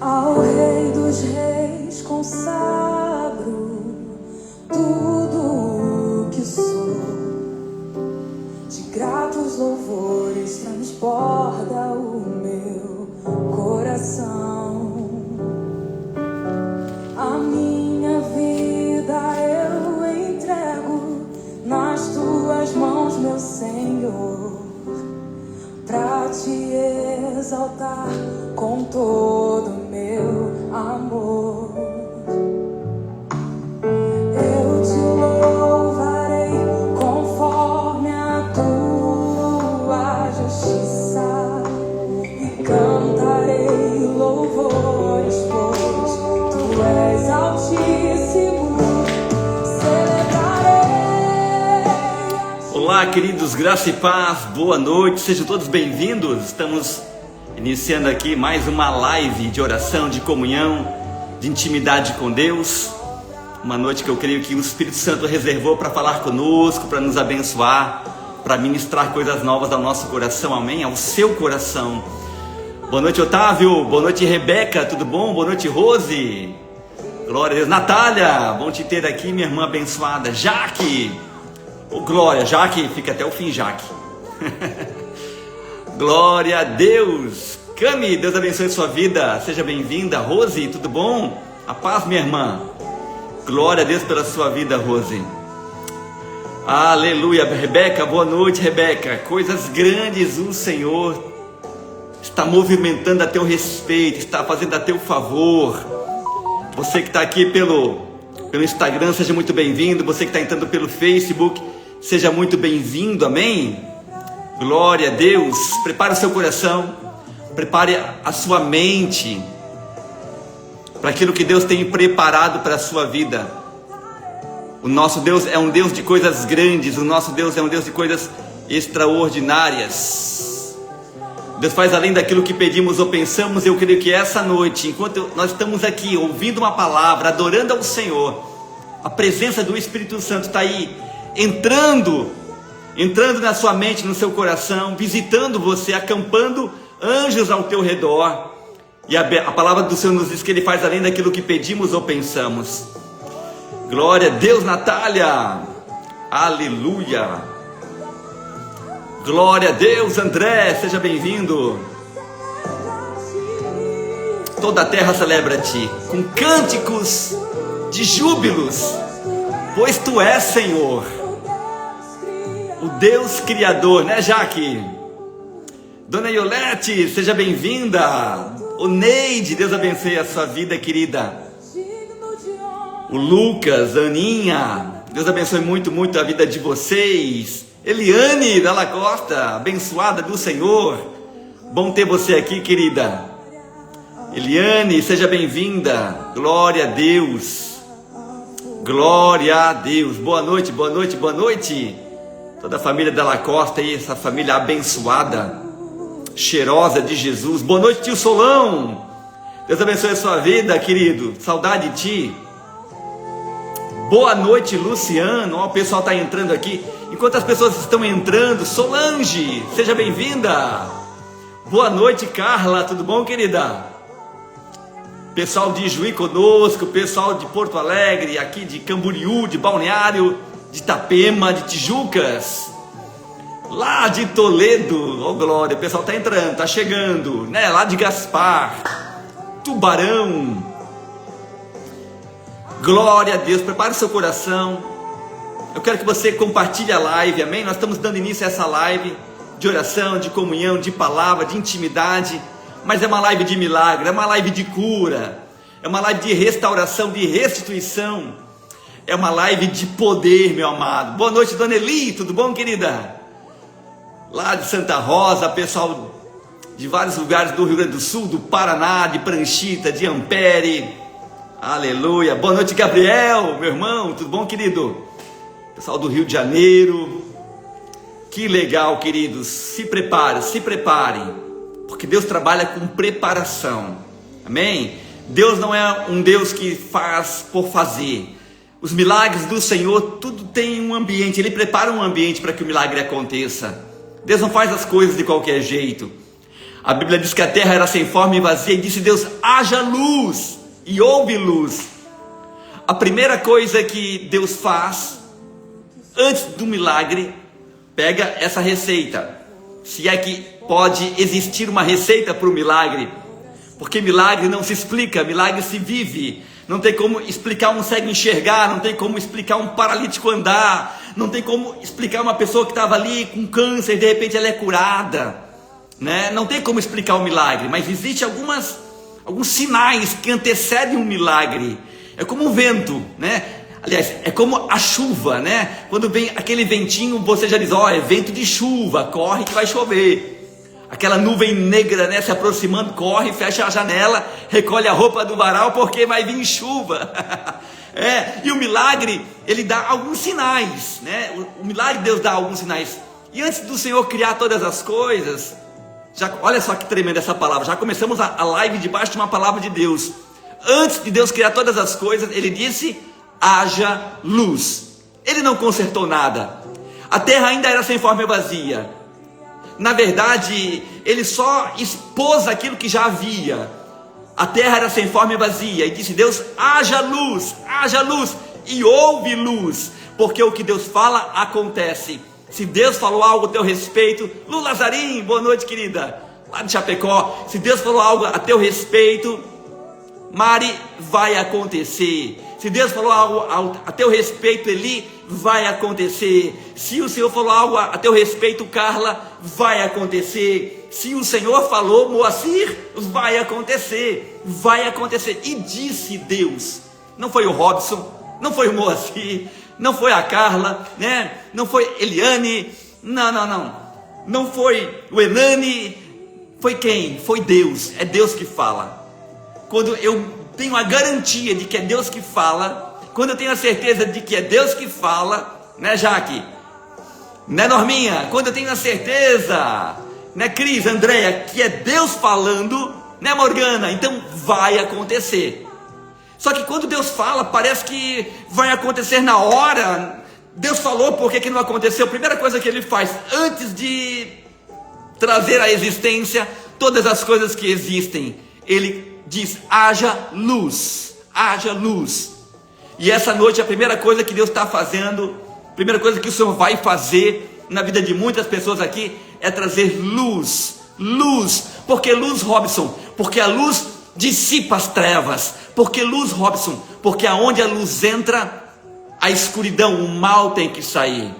Ao Rei dos Reis consagro tudo o que sou, de gratos louvores transborda o meu coração. A minha vida eu entrego nas tuas mãos, meu Senhor, pra te exaltar com todo o meu amor. Eu te louvarei conforme a tua justiça e cantarei louvores, pois tu és altíssimo. Olá, queridos, graça e paz, boa noite, sejam todos bem-vindos. Estamos iniciando aqui mais uma live de oração, de comunhão, de intimidade com Deus. Uma noite que eu creio que o Espírito Santo reservou para falar conosco, para nos abençoar, para ministrar coisas novas ao nosso coração, amém? Ao seu coração. Boa noite, Otávio, boa noite, Rebeca, tudo bom? Boa noite, Rose. Glória a Deus. Natália, bom te ter aqui, minha irmã abençoada. Jaque. Oh, glória, Jaque, fica até o fim, Jaque. Glória a Deus. Cami, Deus abençoe sua vida, seja bem-vinda. Rose, tudo bom? A paz, minha irmã. Glória a Deus pela sua vida, Rose. Aleluia. Rebeca, boa noite, Rebeca. Coisas grandes o Senhor está movimentando a teu respeito, está fazendo a teu favor. Você que está aqui pelo Instagram, seja muito bem-vindo. Você que está entrando pelo Facebook, seja muito bem-vindo, amém? Glória a Deus. Prepare o seu coração, prepare a sua mente para aquilo que Deus tem preparado para a sua vida. O nosso Deus é um Deus de coisas grandes, o nosso Deus é um Deus de coisas extraordinárias. Deus faz além daquilo que pedimos ou pensamos. Eu creio que essa noite, enquanto nós estamos aqui ouvindo uma palavra, adorando ao Senhor, a presença do Espírito Santo está aí, entrando na sua mente, no seu coração, visitando você, acampando anjos ao teu redor. E a palavra do Senhor nos diz que Ele faz além daquilo que pedimos ou pensamos. Glória a Deus, Natália. Aleluia. Glória a Deus, André, seja bem-vindo. Toda a terra celebra-te com cânticos de júbilos, pois tu és, Senhor, o Deus Criador, né, Jaque? Dona Iolete, seja bem-vinda. O Neide, Deus abençoe a sua vida, querida. O Lucas, a Aninha, Deus abençoe muito, muito a vida de vocês. Eliane Dalla Costa, abençoada do Senhor. Bom ter você aqui, querida. Eliane, seja bem-vinda. Glória a Deus. Glória a Deus. Boa noite, boa noite, boa noite. Toda a família Dalla Costa aí, essa família abençoada, cheirosa de Jesus. Boa noite, tio Solão. Deus abençoe a sua vida, querido. Saudade de ti. Boa noite, Luciano. Ó, o pessoal está entrando aqui. Enquanto as pessoas estão entrando, Solange, seja bem-vinda. Boa noite, Carla. Tudo bom, querida? Pessoal de Juí conosco, pessoal de Porto Alegre, aqui de Camboriú, de Balneário, de Itapema, de Tijucas, lá de Toledo, oh glória, o pessoal está entrando, está chegando, né? Lá de Gaspar, Tubarão, glória a Deus. Prepare o seu coração, eu quero que você compartilhe a live, amém? Nós estamos dando início a essa live de oração, de comunhão, de palavra, de intimidade, mas é uma live de milagre, é uma live de cura, é uma live de restauração, de restituição, é uma live de poder, meu amado. Boa noite, Dona Eli, tudo bom, querida? Lá de Santa Rosa, pessoal de vários lugares do Rio Grande do Sul, do Paraná, de Pranchita, de Ampere, aleluia. Boa noite, Gabriel, meu irmão, tudo bom, querido? Pessoal do Rio de Janeiro, que legal, queridos. Se preparem, porque Deus trabalha com preparação, amém? Deus não é um Deus que faz por fazer. Os milagres do Senhor, tudo tem um ambiente, Ele prepara um ambiente para que o milagre aconteça. Deus não faz as coisas de qualquer jeito. A Bíblia diz que a terra era sem forma e vazia, e disse Deus: haja luz, e houve luz. A primeira coisa que Deus faz, antes do milagre, pega essa receita, se é que pode existir uma receita para o milagre, porque milagre não se explica, milagre se vive. Não tem como explicar um cego enxergar, não tem como explicar um paralítico andar, não tem como explicar uma pessoa que estava ali com câncer e de repente ela é curada, né? Não tem como explicar o milagre, mas existem alguns sinais que antecedem um milagre. É como o vento, né? Aliás, é como a chuva, né? Quando vem aquele ventinho, você já diz: ó, é vento de chuva, corre que vai chover. Aquela nuvem negra, né, se aproximando, corre, fecha a janela, recolhe a roupa do varal, porque vai vir chuva. E o milagre, ele dá alguns sinais, né? O milagre de Deus dá alguns sinais. E antes do Senhor criar todas as coisas, olha só que tremenda essa palavra, já começamos a live debaixo de uma palavra de Deus. Antes de Deus criar todas as coisas, Ele disse: haja luz. Ele não consertou nada. A terra ainda era sem forma e vazia. Na verdade, Ele só expôs aquilo que já havia. A terra era sem forma e vazia, e disse Deus: haja luz, e houve luz, porque o que Deus fala acontece. Se Deus falou algo a teu respeito, Lu Lazarim, boa noite querida, lá de Chapecó, se Deus falou algo a teu respeito, Mari, vai acontecer. Se Deus falou algo a teu respeito, Eli, vai acontecer. Se o Senhor falou algo a teu respeito, Carla, vai acontecer. Se o Senhor falou, Moacir, vai acontecer. Vai acontecer. E disse Deus. Não foi o Robson, não foi o Moacir, não foi a Carla, né? Não foi Eliane, não foi o Enani. Foi quem? Foi Deus. É Deus que fala. Quando eu tenho a garantia de que é Deus que fala, quando eu tenho a certeza de que é Deus que fala, né, Jaque? Né, Norminha? Quando eu tenho a certeza, né, Cris, Andréia, que é Deus falando, né, Morgana? Então vai acontecer. Só que quando Deus fala, parece que vai acontecer na hora. Deus falou, por que não aconteceu? A primeira coisa que Ele faz, antes de trazer à existência todas as coisas que existem, Ele diz: haja luz, haja luz. E essa noite a primeira coisa que Deus está fazendo, a primeira coisa que o Senhor vai fazer na vida de muitas pessoas aqui, é trazer luz. Luz, porque luz, Robson? Porque a luz dissipa as trevas. Porque luz, Robson? Porque aonde a luz entra, a escuridão, o mal tem que sair.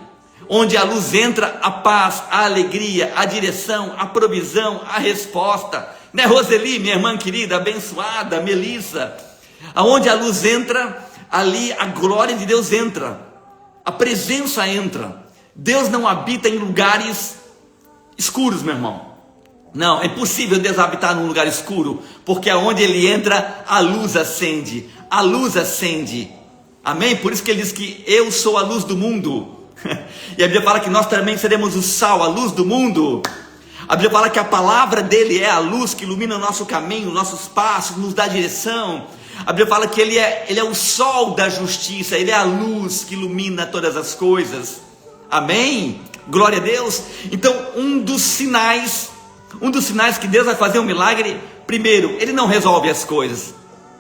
Onde a luz entra, a paz, a alegria, a direção, a provisão, a resposta, né, Roseli, minha irmã querida, abençoada, Melissa? Aonde a luz entra, ali a glória de Deus entra, a presença entra. Deus não habita em lugares escuros, meu irmão. Não, é impossível Deus habitar num lugar escuro, porque aonde Ele entra, a luz acende, a luz acende. Amém? Por isso que Ele diz que eu sou a luz do mundo. E a Bíblia fala que nós também seremos o sal, a luz do mundo. A Bíblia fala que a palavra dele é a luz que ilumina o nosso caminho, nossos passos, nos dá direção. A Bíblia fala que ele é o sol da justiça, Ele é a luz que ilumina todas as coisas. Amém? Glória a Deus. Então, um dos sinais que Deus vai fazer um milagre, primeiro, Ele não resolve as coisas.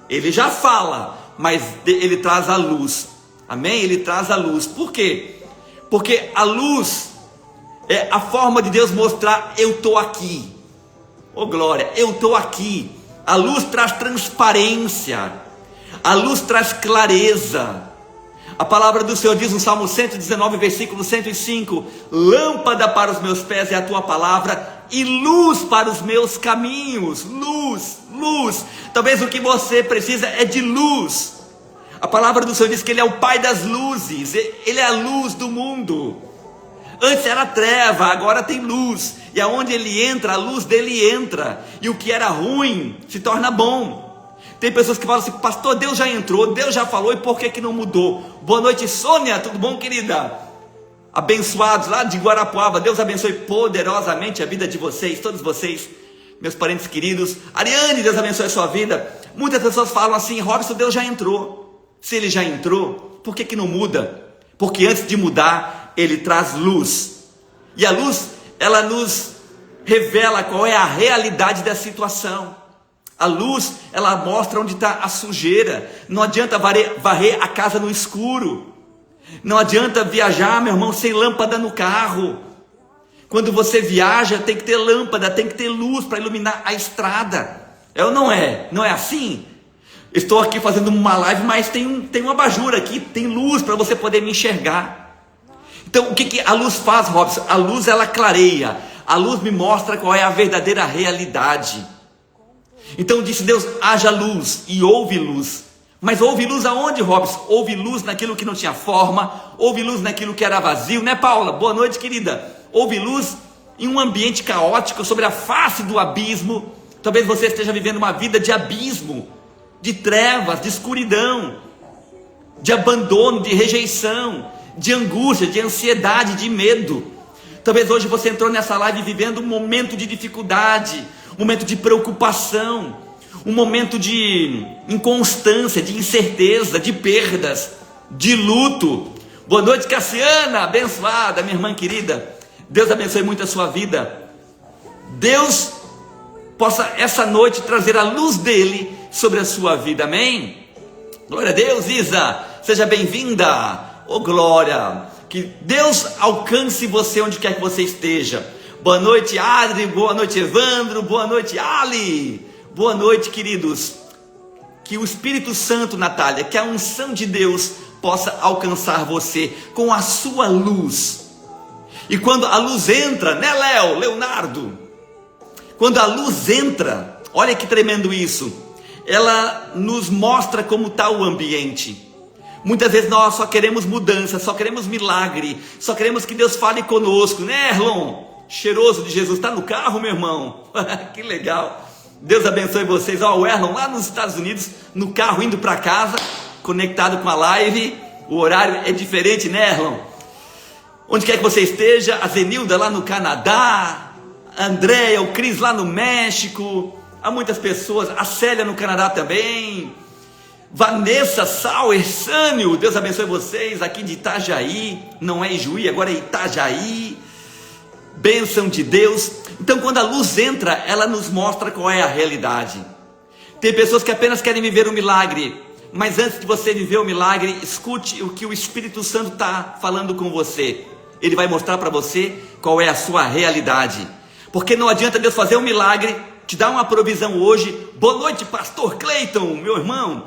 Ele já fala, mas Ele traz a luz. Amém? Ele traz a luz. Por quê? Porque a luz é a forma de Deus mostrar: eu estou aqui. Oh glória, eu estou aqui. A luz traz transparência, a luz traz clareza. A palavra do Senhor diz no Salmo 119, versículo 105: lâmpada para os meus pés é a tua palavra, e luz para os meus caminhos. Luz, luz. Talvez o que você precisa é de luz. A palavra do Senhor diz que Ele é o Pai das luzes, Ele é a luz do mundo. Antes era treva, agora tem luz. E aonde Ele entra, a luz dele entra. E o que era ruim se torna bom. Tem pessoas que falam assim: pastor, Deus já entrou, Deus já falou, e por que não mudou? Boa noite, Sônia, tudo bom, querida? Abençoados lá de Guarapuava, Deus abençoe poderosamente a vida de vocês, todos vocês, meus parentes queridos. Ariane, Deus abençoe a sua vida. Muitas pessoas falam assim: Robson, Deus já entrou. Se Ele já entrou, por que não muda? Porque antes de mudar, Ele traz luz. E a luz, ela nos revela qual é a realidade da situação. A luz, ela mostra onde está a sujeira. Não adianta varrer a casa no escuro. Não adianta viajar, meu irmão, sem lâmpada no carro. Quando você viaja, tem que ter lâmpada, tem que ter luz para iluminar a estrada. É ou não é? Não é assim? Estou aqui fazendo uma live, mas tem um abajur aqui, tem luz para você poder me enxergar. Então, o que a luz faz, Robson? A luz, ela clareia. A luz me mostra qual é a verdadeira realidade. Então disse Deus, haja luz, e houve luz. Mas houve luz aonde, Robson? Houve luz naquilo que não tinha forma, houve luz naquilo que era vazio, né, Paula? Boa noite, querida. Houve luz em um ambiente caótico, sobre a face do abismo. Talvez você esteja vivendo uma vida de abismo, de trevas, de escuridão, de abandono, de rejeição, de angústia, de ansiedade, de medo. Talvez hoje você entrou nessa live vivendo um momento de dificuldade, um momento de preocupação, um momento de inconstância, de incerteza, de perdas, de luto. Boa noite, Cassiana, abençoada, minha irmã querida. Deus abençoe muito a sua vida. Deus possa essa noite trazer a luz dele sobre a sua vida, amém? Glória a Deus, Isa, seja bem-vinda. Oh glória, que Deus alcance você onde quer que você esteja. Boa noite, Adri, boa noite, Evandro, boa noite, Ali. Boa noite, queridos. Que o Espírito Santo, Natália, que a unção de Deus possa alcançar você com a sua luz. E quando a luz entra, né, Leonardo? Quando a luz entra, olha que tremendo isso, ela nos mostra como está o ambiente. Muitas vezes nós só queremos mudança, só queremos milagre, só queremos que Deus fale conosco, né, Erlon? Cheiroso de Jesus, está no carro, meu irmão? Que legal. Deus abençoe vocês. Ó, o Erlon lá nos Estados Unidos, no carro indo para casa, conectado com a live. O horário é diferente, né, Erlon? Onde quer que você esteja, a Zenilda lá no Canadá, a Andréia, o Cris lá no México, há muitas pessoas, a Célia no Canadá também, Vanessa, Sauer, Sânio, Deus abençoe vocês, aqui de Itajaí, não é Ijuí, agora é Itajaí, bênção de Deus. Então quando a luz entra, ela nos mostra qual é a realidade. Tem pessoas que apenas querem viver um milagre, mas antes de você viver o milagre, escute o que o Espírito Santo está falando com você. Ele vai mostrar para você qual é a sua realidade. Porque não adianta Deus fazer um milagre, te dar uma provisão hoje. Boa noite, pastor Cleiton, meu irmão.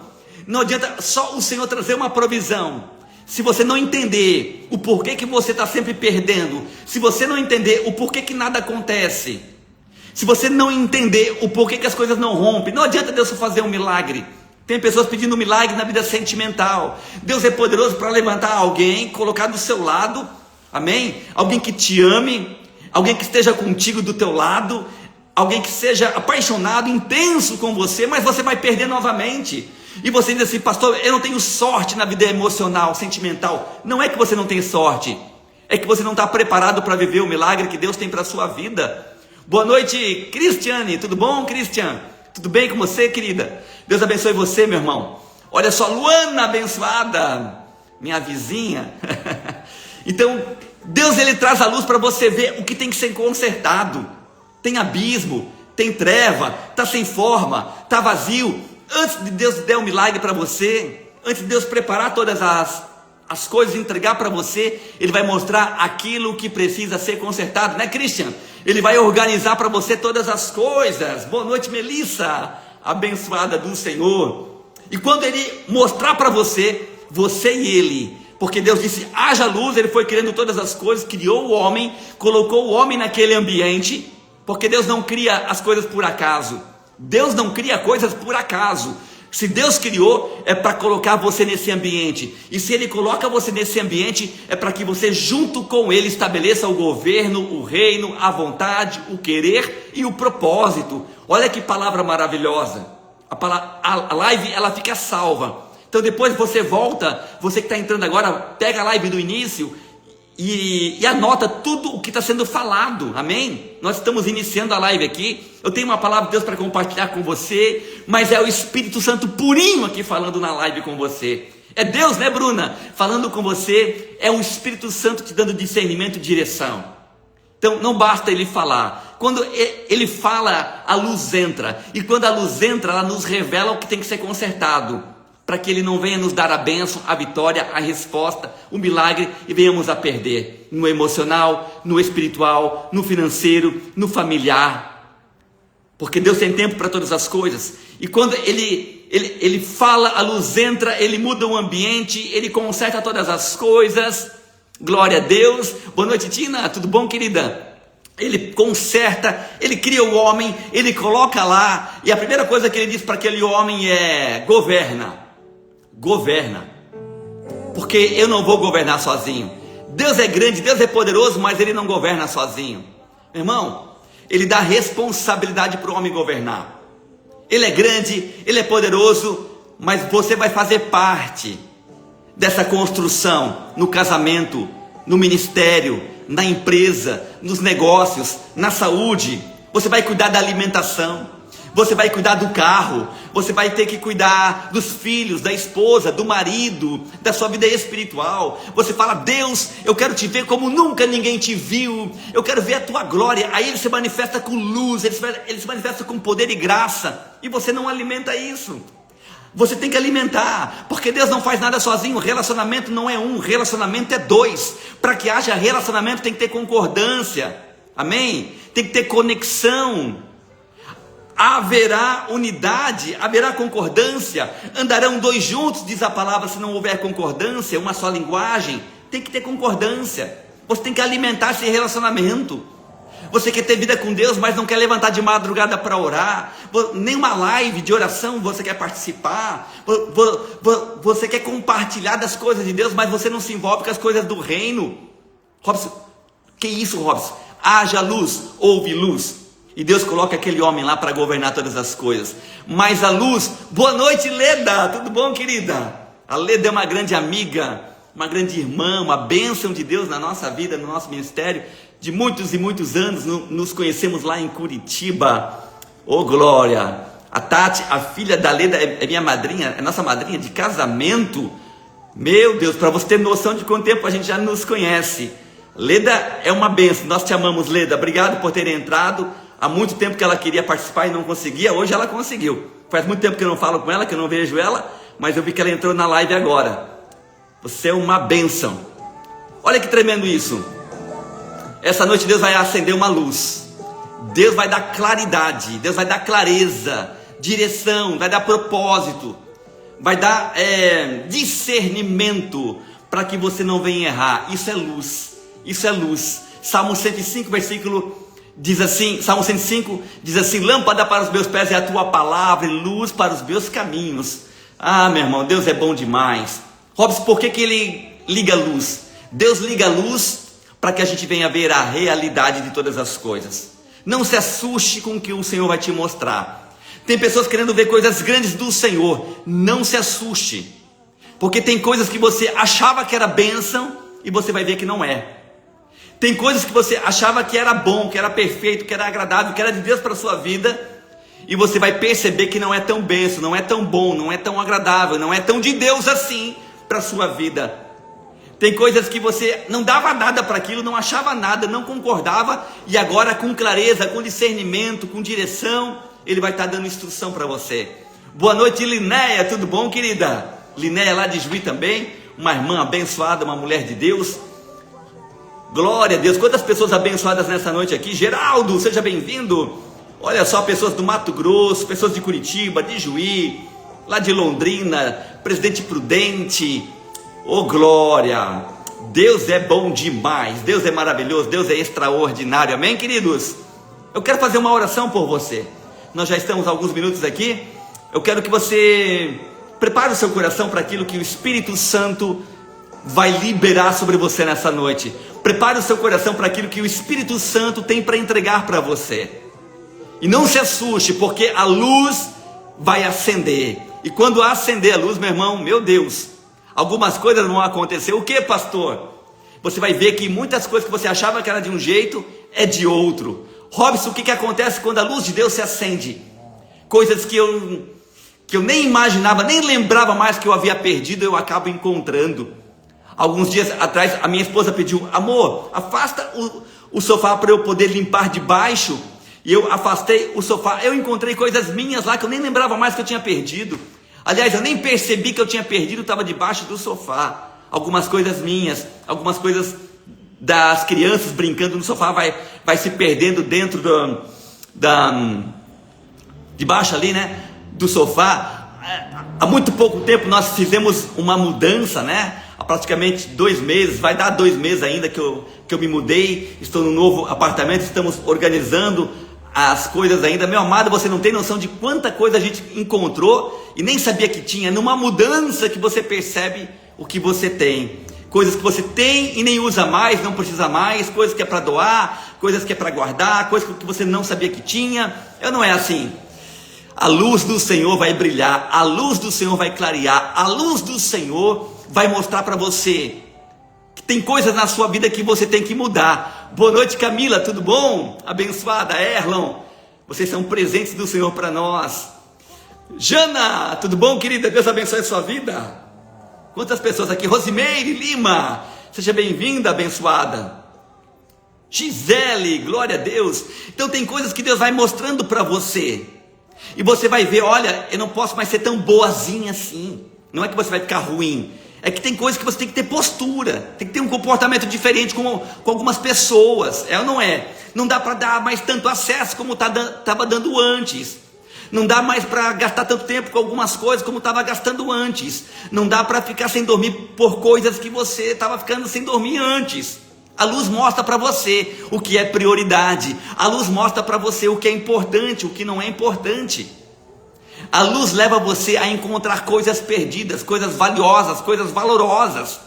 Não adianta só o Senhor trazer uma provisão. Se você não entender o porquê que você está sempre perdendo, se você não entender o porquê que nada acontece, se você não entender o porquê que as coisas não rompem, não adianta Deus fazer um milagre. Tem pessoas pedindo um milagre na vida sentimental. Deus é poderoso para levantar alguém, colocar do seu lado, amém? Alguém que te ame, alguém que esteja contigo do teu lado, alguém que seja apaixonado, intenso com você, mas você vai perder novamente. E você diz assim, pastor, eu não tenho sorte na vida emocional, sentimental. Não é que você não tem sorte, é que você não está preparado para viver o milagre que Deus tem para a sua vida. Boa noite, Cristiane, tudo bom, Cristian? Tudo bem com você, querida? Deus abençoe você, meu irmão. Olha só, Luana abençoada, minha vizinha. Então, Deus ele traz a luz para você ver o que tem que ser consertado. Tem abismo, tem treva, está sem forma, está vazio. Antes de Deus der um milagre para você, antes de Deus preparar todas as coisas e entregar para você, Ele vai mostrar aquilo que precisa ser consertado, né, Christian? Ele vai organizar para você todas as coisas. Boa noite, Melissa, abençoada do Senhor. E quando Ele mostrar para você, você e Ele, porque Deus disse, haja luz, Ele foi criando todas as coisas, criou o homem, colocou o homem naquele ambiente, porque Deus não cria as coisas por acaso. Deus não cria coisas por acaso. Se Deus criou, é para colocar você nesse ambiente. E se Ele coloca você nesse ambiente, é para que você junto com Ele estabeleça o governo, o reino, a vontade, o querer e o propósito. Olha que palavra maravilhosa. A live ela fica salva. Então depois você volta, você que está entrando agora, pega a live do início e anota tudo o que está sendo falado, amém? Nós estamos iniciando a live aqui, eu tenho uma palavra de Deus para compartilhar com você, mas é o Espírito Santo purinho aqui falando na live com você. É Deus, né, Bruna? Falando com você, é o Espírito Santo te dando discernimento e direção. Então não basta Ele falar, quando ele fala, a luz entra. E quando a luz entra, ela nos revela o que tem que ser consertado, para que ele não venha nos dar a bênção, a vitória, a resposta, o milagre, e venhamos a perder no emocional, no espiritual, no financeiro, no familiar. Porque Deus tem tempo para todas as coisas. E quando ele fala, a luz entra, ele muda o ambiente, ele conserta todas as coisas. Glória a Deus. Boa noite, Tina, tudo bom, querida? Ele conserta, ele cria o homem, ele coloca lá, e a primeira coisa que ele diz para aquele homem é: governa. Governa, porque eu não vou governar sozinho. Deus é grande, Deus é poderoso, mas ele não governa sozinho. Meu irmão, ele dá responsabilidade para o homem governar. Ele é grande, ele é poderoso, mas você vai fazer parte dessa construção no casamento, no ministério, na empresa, nos negócios, na saúde. Você vai cuidar da alimentação, você vai cuidar do carro, você vai ter que cuidar dos filhos, da esposa, do marido, da sua vida espiritual. Você fala: Deus, eu quero te ver como nunca ninguém te viu, eu quero ver a tua glória. Aí ele se manifesta com luz, ele se manifesta com poder e graça, e você não alimenta isso. Você tem que alimentar, porque Deus não faz nada sozinho. Relacionamento não é um, relacionamento é dois. Para que haja relacionamento tem que ter concordância, amém? Tem que ter conexão. Haverá unidade, haverá concordância. Andarão dois juntos, diz a palavra, se não houver concordância, uma só linguagem. Tem que ter concordância. Você tem que alimentar esse relacionamento. Você quer ter vida com Deus, mas não quer levantar de madrugada para orar. Nenhuma live de oração você quer participar. Você quer compartilhar das coisas de Deus, mas você não se envolve com as coisas do reino. Robson, que isso, Robson? Haja luz, houve luz. E Deus coloca aquele homem lá para governar todas as coisas. Mas a luz... Boa noite, Leda. Tudo bom, querida? A Leda é uma grande amiga, uma grande irmã, uma bênção de Deus na nossa vida, no nosso ministério. De muitos e muitos anos, nos conhecemos lá em Curitiba. Oh, glória! A Tati, a filha da Leda, é minha madrinha, é nossa madrinha de casamento. Meu Deus, para você ter noção de quanto tempo a gente já nos conhece. Leda é uma bênção. Nós te amamos, Leda. Obrigado por ter entrado. Há muito tempo que ela queria participar e não conseguia, hoje ela conseguiu. Faz muito tempo que eu não falo com ela, que eu não vejo ela, mas eu vi que ela entrou na live agora. Você é uma bênção. Olha que tremendo isso. Essa noite Deus vai acender uma luz. Deus vai dar claridade, Deus vai dar clareza, direção, vai dar propósito, vai dar discernimento, para que você não venha errar. Isso é luz, isso é luz. Salmo 105, versículo... diz assim, Salmo 105 diz assim: lâmpada para os meus pés é a tua palavra e luz para os meus caminhos. Ah, meu irmão, Deus é bom demais. Robson, por que ele liga a luz? Deus liga a luz para que a gente venha ver a realidade de todas as coisas. Não se assuste com o que o Senhor vai te mostrar. Tem pessoas querendo ver coisas grandes do Senhor. Não se assuste, porque tem coisas que você achava que era bênção e você vai ver que não é. Tem coisas que você achava que era bom, que era perfeito, que era agradável, que era de Deus para a sua vida, e você vai perceber que não é tão bênção, não é tão bom, não é tão agradável, não é tão de Deus assim para a sua vida. Tem coisas que você não dava nada para aquilo, não achava nada, não concordava, e agora com clareza, com discernimento, com direção, Ele vai estar dando instrução para você. Boa noite, Linéia, tudo bom, querida? Linéia lá de Juí também, uma irmã abençoada, uma mulher de Deus. Glória a Deus. Quantas pessoas abençoadas nessa noite aqui. Geraldo, seja bem-vindo. Olha só, pessoas do Mato Grosso, pessoas de Curitiba, de Juí, lá de Londrina, Presidente Prudente. Oh, glória. Deus é bom demais, Deus é maravilhoso, Deus é extraordinário, amém, queridos? Eu quero fazer uma oração por você. Nós já estamos há alguns minutos aqui. Eu quero que você prepare o seu coração para aquilo que o Espírito Santo vai liberar sobre você nessa noite. Prepare o seu coração para aquilo que o Espírito Santo tem para entregar para você. E não se assuste, porque a luz vai acender. E quando acender a luz, meu irmão, meu Deus, algumas coisas vão acontecer. O que, pastor? Você vai ver que muitas coisas que você achava que era de um jeito, é de outro. Robson, o que acontece quando a luz de Deus se acende? Coisas que eu nem imaginava, nem lembrava mais que eu havia perdido, eu acabo encontrando. Alguns dias atrás, a minha esposa pediu: amor, afasta o sofá para eu poder limpar de baixo, e eu afastei o sofá. Eu encontrei coisas minhas lá que eu nem lembrava mais que eu tinha perdido. Aliás, eu nem percebi que eu tinha perdido, estava debaixo do sofá. Algumas coisas minhas, algumas coisas das crianças brincando no sofá vai se perdendo dentro debaixo ali, né, do sofá. Há muito pouco tempo nós fizemos uma mudança, né? Há praticamente 2 meses, vai dar 2 meses ainda que eu me mudei, estou no novo apartamento, estamos organizando as coisas ainda. Meu amado, você não tem noção de quanta coisa a gente encontrou e nem sabia que tinha. Numa mudança que você percebe o que você tem. Coisas que você tem e nem usa mais, não precisa mais, coisas que é para doar, coisas que é para guardar, coisas que você não sabia que tinha. Não é assim. A luz do Senhor vai brilhar, a luz do Senhor vai clarear, a luz do Senhor vai mostrar para você que tem coisas na sua vida que você tem que mudar. Boa noite, Camila, tudo bom? Abençoada, Erlon, vocês são presentes do Senhor para nós. Jana, tudo bom, querida? Deus abençoe a sua vida. Quantas pessoas aqui? Rosimeire Lima, seja bem-vinda, abençoada. Gisele, glória a Deus. Então tem coisas que Deus vai mostrando para você, e você vai ver, olha, eu não posso mais ser tão boazinha assim. Não é que você vai ficar ruim, é que tem coisas que você tem que ter postura, tem que ter um comportamento diferente com algumas pessoas. Ou não é? Não dá para dar mais tanto acesso como estava dando antes. Não dá mais para gastar tanto tempo com algumas coisas como estava gastando antes. Não dá para ficar sem dormir por coisas que você estava ficando sem dormir antes. A luz mostra para você o que é prioridade. A luz mostra para você o que é importante, o que não é importante. A luz leva você a encontrar coisas perdidas, coisas valiosas, coisas valorosas.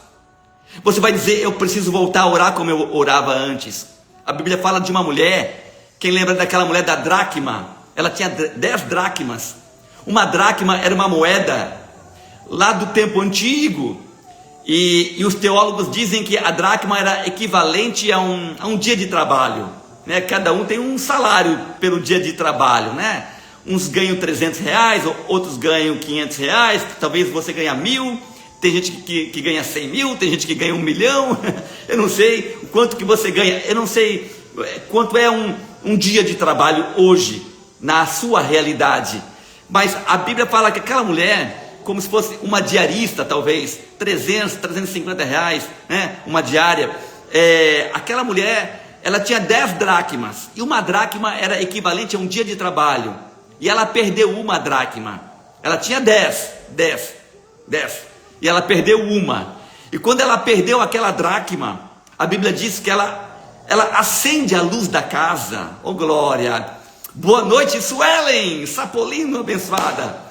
Você vai dizer, eu preciso voltar a orar como eu orava antes. A Bíblia fala de uma mulher, quem lembra daquela mulher da dracma? Ela tinha 10 dracmas. Uma dracma era uma moeda lá do tempo antigo. E os teólogos dizem que a dracma era equivalente a um dia de trabalho, né? Cada um tem um salário pelo dia de trabalho, né? Uns ganham R$300, outros ganham R$500, talvez você ganhe 1.000, tem gente que ganha 100 mil, tem gente que ganha 1 milhão, eu não sei o quanto que você ganha, eu não sei quanto é um dia de trabalho hoje, na sua realidade, mas a Bíblia fala que aquela mulher, como se fosse uma diarista talvez, R$350, né? Uma diária, aquela mulher, ela tinha 10 dracmas, e uma dracma era equivalente a um dia de trabalho, e ela perdeu uma dracma. Ela tinha 10, e ela perdeu uma, e quando ela perdeu aquela dracma, a Bíblia diz que ela acende a luz da casa. Oh glória, boa noite Suelen, Sapolino abençoada.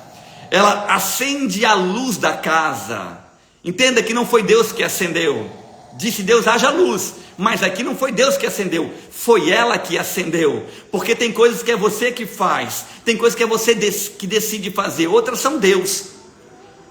Ela acende a luz da casa. Entenda que não foi Deus que acendeu. Disse Deus, haja luz, mas aqui não foi Deus que acendeu, foi ela que acendeu. Porque tem coisas que é você que faz, tem coisas que é você que decide fazer, outras são Deus.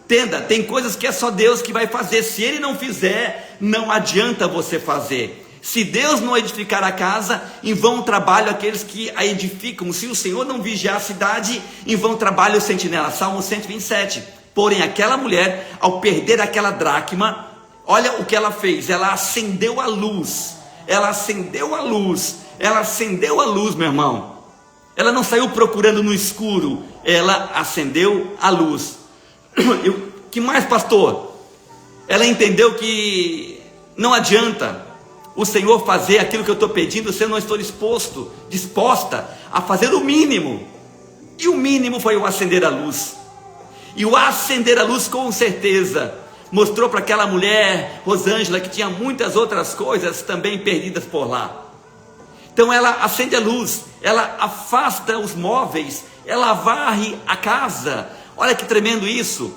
Entenda, tem coisas que é só Deus que vai fazer. Se Ele não fizer, não adianta você fazer. Se Deus não edificar a casa, em vão trabalham aqueles que a edificam. Se o Senhor não vigiar a cidade, em vão trabalha o sentinela. Salmo 127. Porém aquela mulher, ao perder aquela dracma, olha o que ela fez. Ela acendeu a luz. Ela acendeu a luz. Ela acendeu a luz, meu irmão. Ela não saiu procurando no escuro. Ela acendeu a luz. Que mais, pastor? Ela entendeu que não adianta o Senhor fazer aquilo que eu estou pedindo se eu não estou disposta a fazer o mínimo. E o mínimo foi o acender a luz. E o acender a luz, com certeza, mostrou para aquela mulher, Rosângela, que tinha muitas outras coisas também perdidas por lá. Então ela acende a luz, ela afasta os móveis, ela varre a casa. Olha que tremendo isso.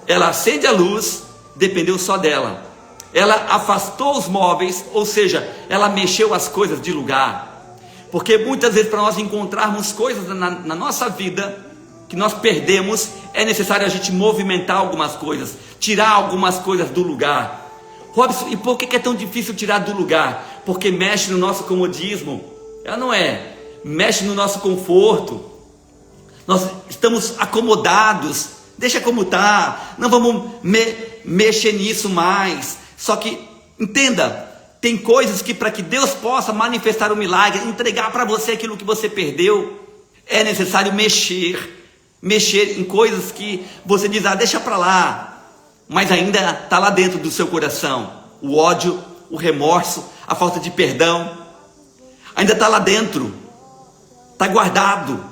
Ela acende a luz, dependeu só dela. Ela afastou os móveis, ou seja, ela mexeu as coisas de lugar. Porque muitas vezes, para nós encontrarmos coisas na nossa vida que nós perdemos, é necessário a gente movimentar algumas coisas, tirar algumas coisas do lugar. Robson, e por que é tão difícil tirar do lugar? Porque mexe no nosso comodismo. Ela não é, mexe no nosso conforto. Nós estamos acomodados, deixa como está, não vamos mexer nisso mais. Só que, entenda, Tem coisas que para que Deus possa manifestar o milagre, entregar para você aquilo que você perdeu, é necessário mexer em coisas que você diz, deixa para lá, mas ainda está lá dentro do seu coração, o ódio, o remorso, a falta de perdão, ainda está lá dentro, está guardado,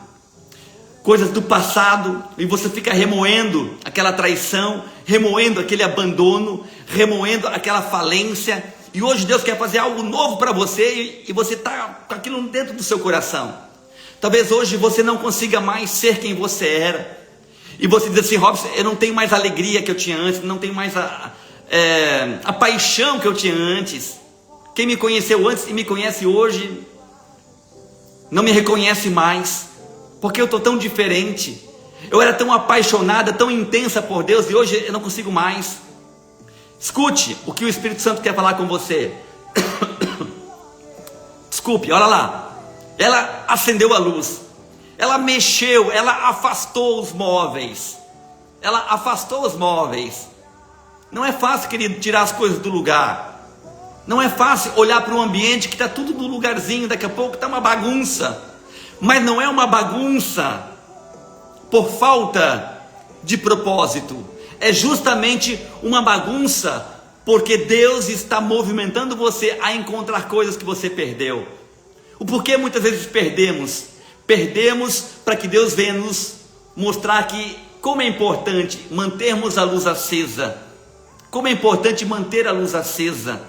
coisas do passado, e você fica remoendo aquela traição, remoendo aquele abandono, remoendo aquela falência, e hoje Deus quer fazer algo novo para você, e você está com aquilo dentro do seu coração. Talvez hoje você não consiga mais ser quem você era, e você diz assim, Robson, eu não tenho mais a alegria que eu tinha antes, não tenho mais a paixão que eu tinha antes. Quem me conheceu antes e me conhece hoje, não me reconhece mais, porque eu estou tão diferente. Eu era tão apaixonada, tão intensa por Deus, e hoje eu não consigo mais. Escute o que o Espírito Santo quer falar com você. Desculpe, olha lá. Ela acendeu a luz, ela mexeu, ela afastou os móveis. Ela afastou os móveis. Não é fácil, querido, tirar as coisas do lugar. Não é fácil olhar para um ambiente que está tudo no lugarzinho, daqui a pouco está uma bagunça. Mas não é uma bagunça por falta de propósito. É justamente uma bagunça porque Deus está movimentando você a encontrar coisas que você perdeu. O porquê muitas vezes perdemos? Perdemos para que Deus venha nos mostrar que como é importante mantermos a luz acesa. Como é importante manter a luz acesa.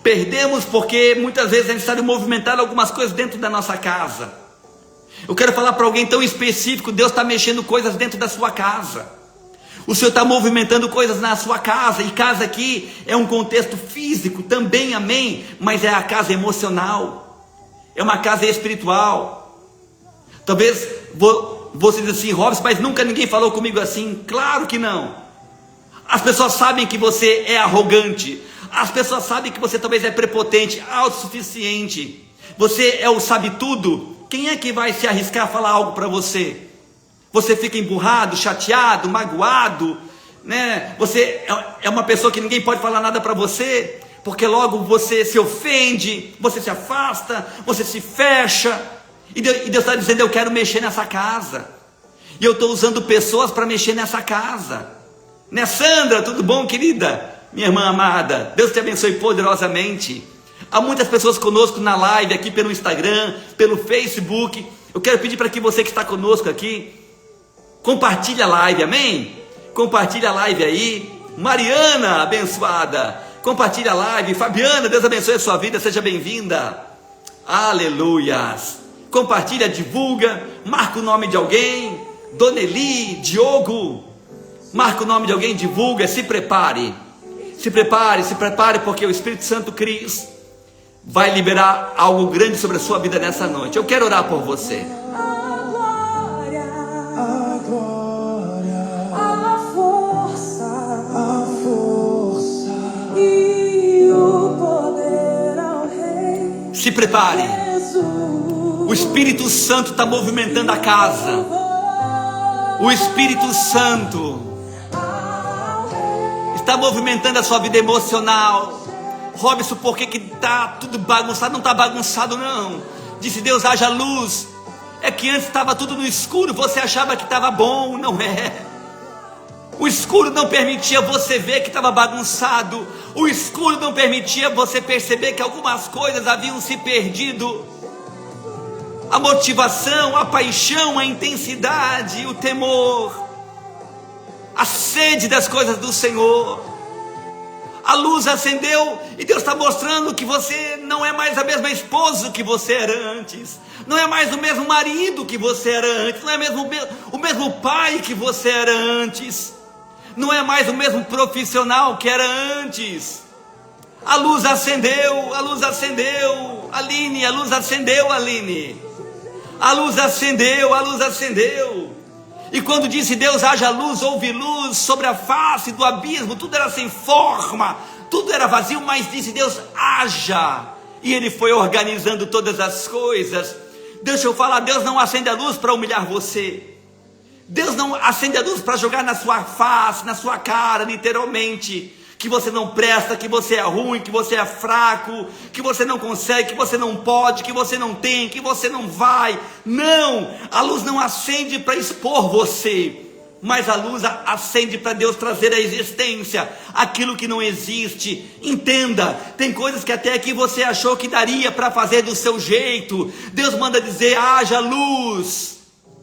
Perdemos porque muitas vezes é necessário movimentar algumas coisas dentro da nossa casa. Eu quero falar para alguém tão específico, Deus está mexendo coisas dentro da sua casa. O Senhor está movimentando coisas na sua casa, e casa aqui é um contexto físico também, amém, mas é a casa emocional, é uma casa espiritual. Talvez você diz assim, Robson, mas nunca ninguém falou comigo assim. Claro que não. As pessoas sabem que você é arrogante, as pessoas sabem que você talvez é prepotente, autossuficiente, você é o sabe-tudo. Quem é que vai se arriscar a falar algo para você? Você fica emburrado, chateado, magoado, né? Você é uma pessoa que ninguém pode falar nada para você, porque logo você se ofende, você se afasta, você se fecha, e Deus está dizendo, eu quero mexer nessa casa, e eu estou usando pessoas para mexer nessa casa, né? Sandra, tudo bom, querida? Minha irmã amada, Deus te abençoe poderosamente. Há muitas pessoas conosco na live, aqui pelo Instagram, pelo Facebook. Eu quero pedir para que você que está conosco aqui, compartilhe a live, amém? Compartilhe a live aí. Mariana, abençoada, compartilhe a live. Fabiana, Deus abençoe a sua vida, seja bem-vinda. Aleluias. Compartilha, divulga, marca o nome de alguém. Dona Eli, Diogo, marca o nome de alguém, divulga, se prepare. Se prepare, porque o Espírito Santo Cristo vai liberar algo grande sobre a sua vida nessa noite. Eu quero orar por você. Se prepare. O Espírito Santo está movimentando a casa. O Espírito Santo está movimentando a sua vida emocional. Robson, por que está tudo bagunçado? Não está bagunçado não. Disse Deus, haja luz. É que antes estava tudo no escuro, você achava que estava bom, não é? O escuro não permitia você ver que estava bagunçado. O escuro não permitia você perceber que algumas coisas haviam se perdido. A motivação, a paixão, a intensidade, o temor, a sede das coisas do Senhor. A luz acendeu e Deus está mostrando que você não é mais a mesma esposa que você era antes. Não é mais o mesmo marido que você era antes. Não é o mesmo pai que você era antes. Não é mais o mesmo profissional que era antes. A luz acendeu, a luz acendeu. Aline, a luz acendeu, Aline. A luz acendeu, a luz acendeu. E quando disse Deus, haja luz, houve luz sobre a face do abismo, tudo era sem forma, tudo era vazio, mas disse Deus, haja. E Ele foi organizando todas as coisas. Deixa eu falar, Deus não acende a luz para humilhar você. Deus não acende a luz para jogar na sua face, na sua cara, literalmente. que você não presta, que você é ruim, que você é fraco, que você não consegue, que você não pode, que você não tem, que você não vai. Não, a luz não acende para expor você, mas a luz acende para Deus trazer à existência aquilo que não existe. Entenda, tem coisas que até aqui você achou que daria para fazer do seu jeito. Deus manda dizer: haja luz.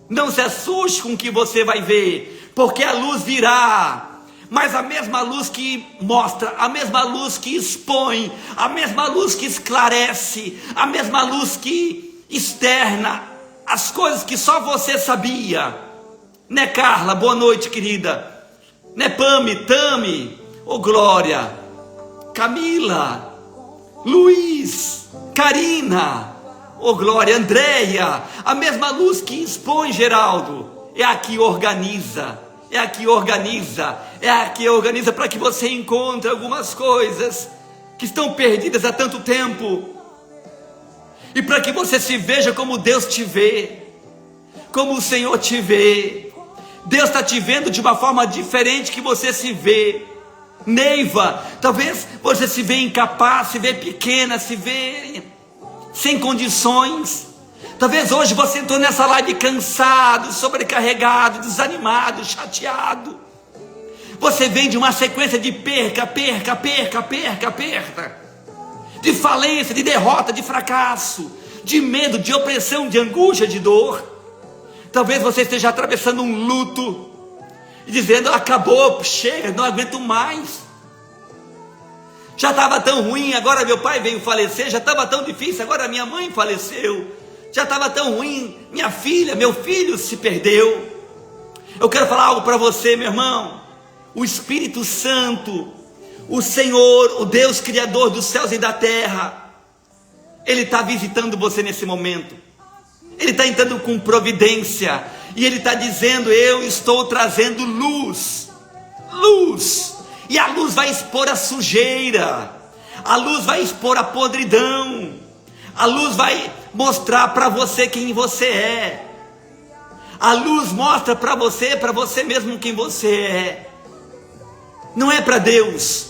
Não se assuste com o que você vai ver, porque a luz virá. Mas a mesma luz que mostra, a mesma luz que expõe, a mesma luz que esclarece, a mesma luz que externa as coisas que só você sabia. Né, Carla? Boa noite, querida. Né, Pami, Tami, ô Glória, Camila, Luiz, Karina, ô Glória, Andréia. A mesma luz que expõe, Geraldo, é a que organiza. É a que organiza, é a que organiza para que você encontre algumas coisas que estão perdidas há tanto tempo, e para que você se veja como Deus te vê, como o Senhor te vê. Deus está te vendo de uma forma diferente que você se vê. Neiva, talvez você se vê incapaz, se vê pequena, se vê sem condições. Talvez hoje você entrou nessa live cansado, sobrecarregado, desanimado, chateado. Você vem de uma sequência de perca, de falência, de derrota, de fracasso, de medo, de opressão, de angústia, de dor. Talvez você esteja atravessando um luto e dizendo: acabou, chega, não aguento mais. Já estava tão ruim, agora meu pai veio falecer. Já estava tão difícil, agora minha mãe faleceu. Já estava tão ruim, minha filha, meu filho se perdeu. Eu quero falar algo para você, meu irmão. O Espírito Santo, o Senhor, o Deus Criador dos céus e da terra, Ele está visitando você nesse momento. Ele está entrando com providência, e Ele está dizendo: eu estou trazendo luz, luz, e a luz vai expor a sujeira, a luz vai expor a podridão, a luz vai mostrar para você quem você é. A luz mostra para você mesmo quem você é. Não é para Deus.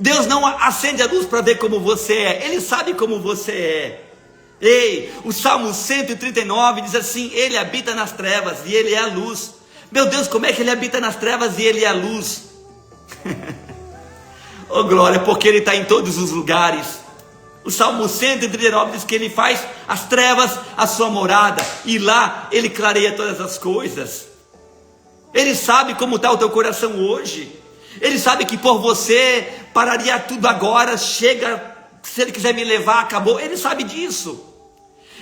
Deus não acende a luz para ver como você é. Ele sabe como você é. Ei, o Salmo 139 diz assim: Ele habita nas trevas e Ele é a luz. Meu Deus, como é que Ele habita nas trevas e Ele é a luz? Oh glória, porque Ele está em todos os lugares. O Salmo 139 diz que Ele faz as trevas a sua morada, e lá Ele clareia todas as coisas. Ele sabe como está o teu coração hoje. Ele sabe que por você pararia tudo agora, chega, se Ele quiser me levar, acabou. Ele sabe disso.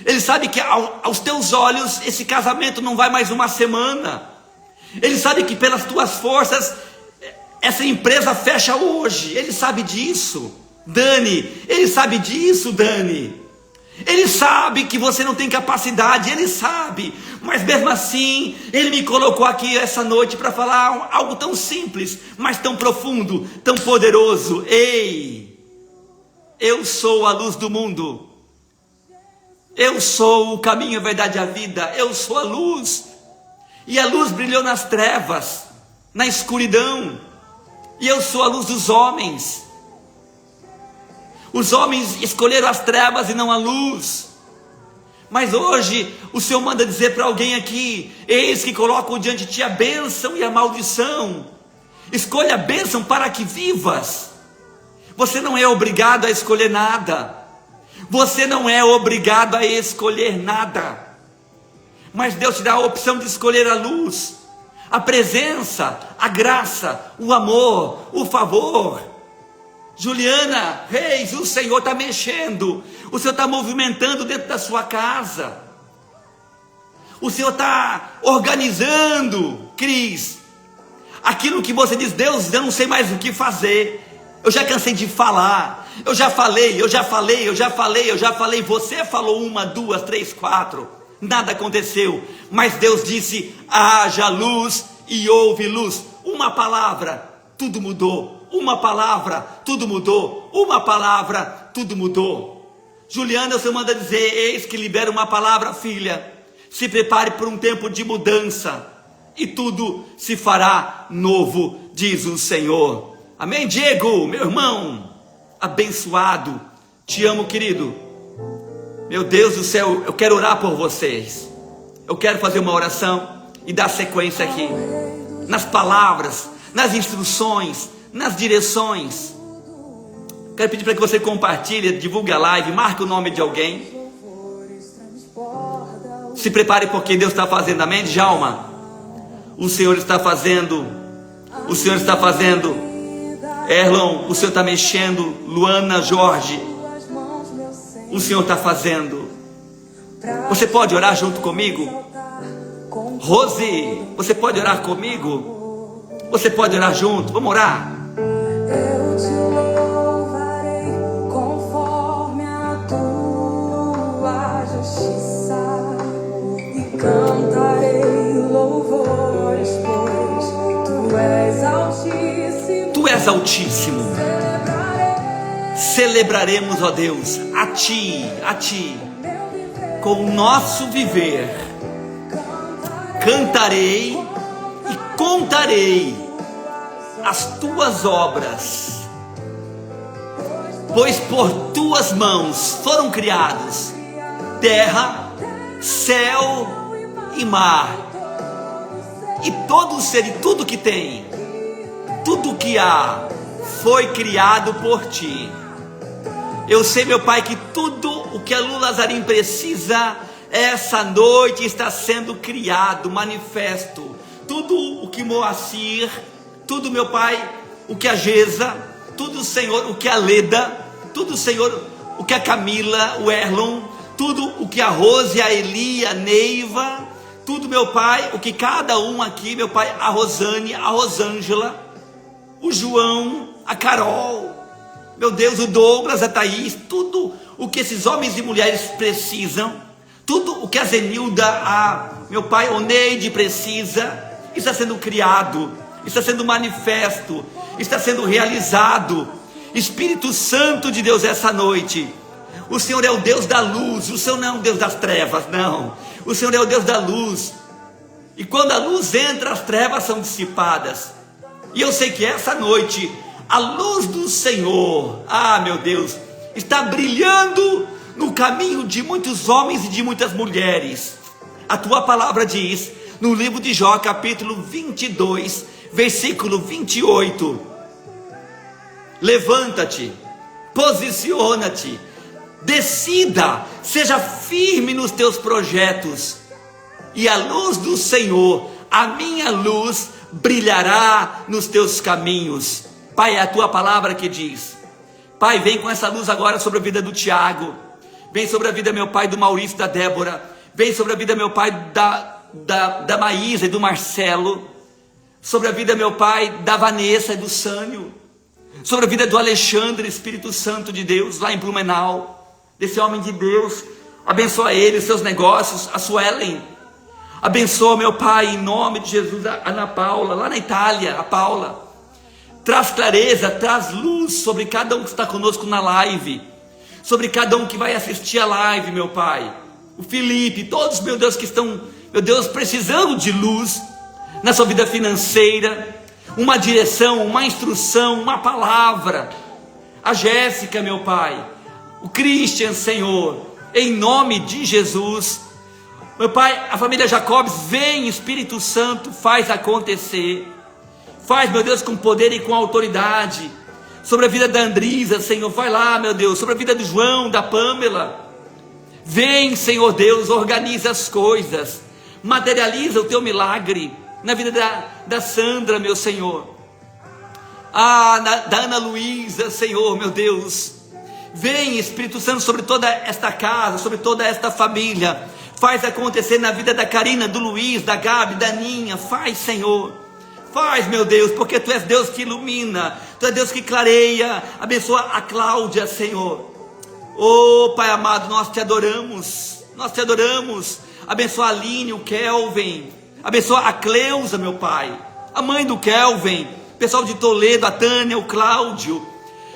Ele sabe que aos teus olhos esse casamento não vai mais uma semana. Ele sabe que pelas tuas forças essa empresa fecha hoje. Ele sabe disso. Dani, Ele sabe disso, Dani. Ele sabe que você não tem capacidade, Ele sabe, mas mesmo assim, Ele me colocou aqui essa noite para falar algo tão simples, mas tão profundo, tão poderoso. Ei, eu sou a luz do mundo, eu sou o caminho, a verdade e a vida, eu sou a luz, e a luz brilhou nas trevas, na escuridão, e eu sou a luz dos homens. Os homens escolheram as trevas e não a luz. Mas hoje o Senhor manda dizer para alguém aqui: eis que coloco diante de ti a bênção e a maldição. Escolha a bênção para que vivas. Você não é obrigado a escolher nada. Você não é obrigado a escolher nada. Mas Deus te dá a opção de escolher a luz, a presença, a graça, o amor, o favor. Juliana Reis, o Senhor está mexendo, o Senhor está movimentando dentro da sua casa, o Senhor está organizando, Cris, aquilo que você diz: Deus, eu não sei mais o que fazer, eu já cansei de falar, eu já falei, você falou 1, 2, 3, 4, nada aconteceu, mas Deus disse: haja luz e houve luz. Uma palavra, tudo mudou. Uma palavra, tudo mudou. Uma palavra, tudo mudou. Juliana, o Senhor manda dizer: eis que libera uma palavra, filha. Se prepare por um tempo de mudança, e tudo se fará novo, diz o Senhor. Amém, Diego, meu irmão, abençoado. Te amo, querido. Meu Deus do céu, eu quero orar por vocês. Eu quero fazer uma oração e dar sequência aqui. Nas palavras, nas instruções, nas direções. Quero pedir para que você compartilhe, divulgue a live, marque o nome de alguém. Se prepare porque Deus está fazendo, amém, Djalma? O Senhor está fazendo. O Senhor está fazendo. Erlon, o Senhor está mexendo. Luana, Jorge, o Senhor está fazendo. Você pode orar junto comigo? Rose, você pode orar comigo? Você pode orar junto? Vamos orar? Eu te louvarei conforme a tua justiça e cantarei louvores, pois tu és altíssimo. Tu és altíssimo. Celebraremos, ó Deus, a Ti, com o nosso viver. Cantarei e contarei as Tuas obras, pois por Tuas mãos foram criados terra, céu e mar, e todo ser e tudo que tem, tudo que há, foi criado por Ti. Eu sei, meu Pai, que tudo o que a Lu Lazarim precisa essa noite está sendo criado, manifesto. Tudo o que Moacir, tudo, meu Pai, o que a Geza, tudo, Senhor, o que a Leda, tudo, Senhor, o que a Camila, o Erlon, tudo o que a Rose, a Eli, a Neiva, tudo, meu Pai, o que cada um aqui, meu Pai, a Rosane, a Rosângela, o João, a Carol, meu Deus, o Douglas, a Thaís, tudo o que esses homens e mulheres precisam, tudo o que a Zenilda, meu Pai, Oneide precisa, está sendo criado, está sendo manifesto, está sendo realizado. Espírito Santo de Deus, essa noite, o Senhor é o Deus da luz, o Senhor não é o Deus das trevas, não, o Senhor é o Deus da luz, e quando a luz entra, as trevas são dissipadas, e eu sei que essa noite, a luz do Senhor, meu Deus, está brilhando no caminho de muitos homens e de muitas mulheres. A Tua palavra diz, no livro de Jó, capítulo 22, versículo 28, levanta-te, posiciona-te, decida, seja firme nos teus projetos, e a luz do Senhor, a minha luz, brilhará nos teus caminhos. Pai, é a Tua palavra que diz. Pai, vem com essa luz agora sobre a vida do Tiago, vem sobre a vida, meu Pai, do Maurício, da Débora, vem sobre a vida, meu Pai, da Maísa e do Marcelo, sobre a vida, meu Pai, da Vanessa e do Sânio, sobre a vida do Alexandre, Espírito Santo de Deus, lá em Blumenau, desse homem de Deus, abençoa ele, os seus negócios, a Suelen, abençoa, meu Pai, em nome de Jesus, a Ana Paula, lá na Itália, a Paula, traz clareza, traz luz sobre cada um que está conosco na live, sobre cada um que vai assistir a live, meu Pai, o Felipe, todos, meu Deus, que estão, meu Deus, precisando de luz, na sua vida financeira, uma direção, uma instrução, uma palavra, a Jéssica, meu Pai, o Christian, Senhor, em nome de Jesus, meu Pai, a família Jacobs, vem Espírito Santo, faz acontecer, faz, meu Deus, com poder e com autoridade, sobre a vida da Andrisa, Senhor, vai lá, meu Deus, sobre a vida do João, da Pâmela, vem, Senhor Deus, organiza as coisas, materializa o Teu milagre, na vida da Sandra, meu Senhor, da Ana Luísa, Senhor, meu Deus, vem Espírito Santo sobre toda esta casa, sobre toda esta família, faz acontecer na vida da Karina, do Luiz, da Gabi, da Ninha, faz, Senhor, faz, meu Deus, porque Tu és Deus que ilumina, Tu és Deus que clareia, abençoa a Cláudia, Senhor, Pai amado, nós Te adoramos, abençoa a Aline, o Kelvin, abençoa a Cleusa, meu Pai, a mãe do Kelvin, pessoal de Toledo, a Tânia, o Cláudio,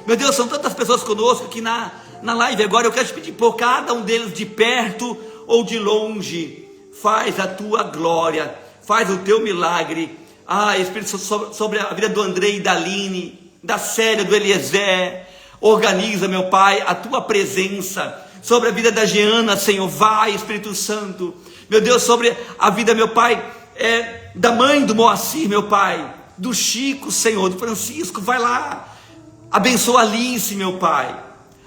meu Deus, são tantas pessoas conosco que na live agora, eu quero Te pedir por cada um deles, de perto ou de longe, faz a Tua glória, faz o Teu milagre, Espírito, sobre a vida do Andrei e da Aline, da Célia, do Eliezer. Organiza, meu Pai, a tua presença sobre a vida da Jeana, Senhor. Vai, Espírito Santo, meu Deus, sobre a vida, meu Pai, da mãe do Moacir, meu Pai, do Chico, Senhor, do Francisco. Vai lá, abençoa a Alice, meu Pai,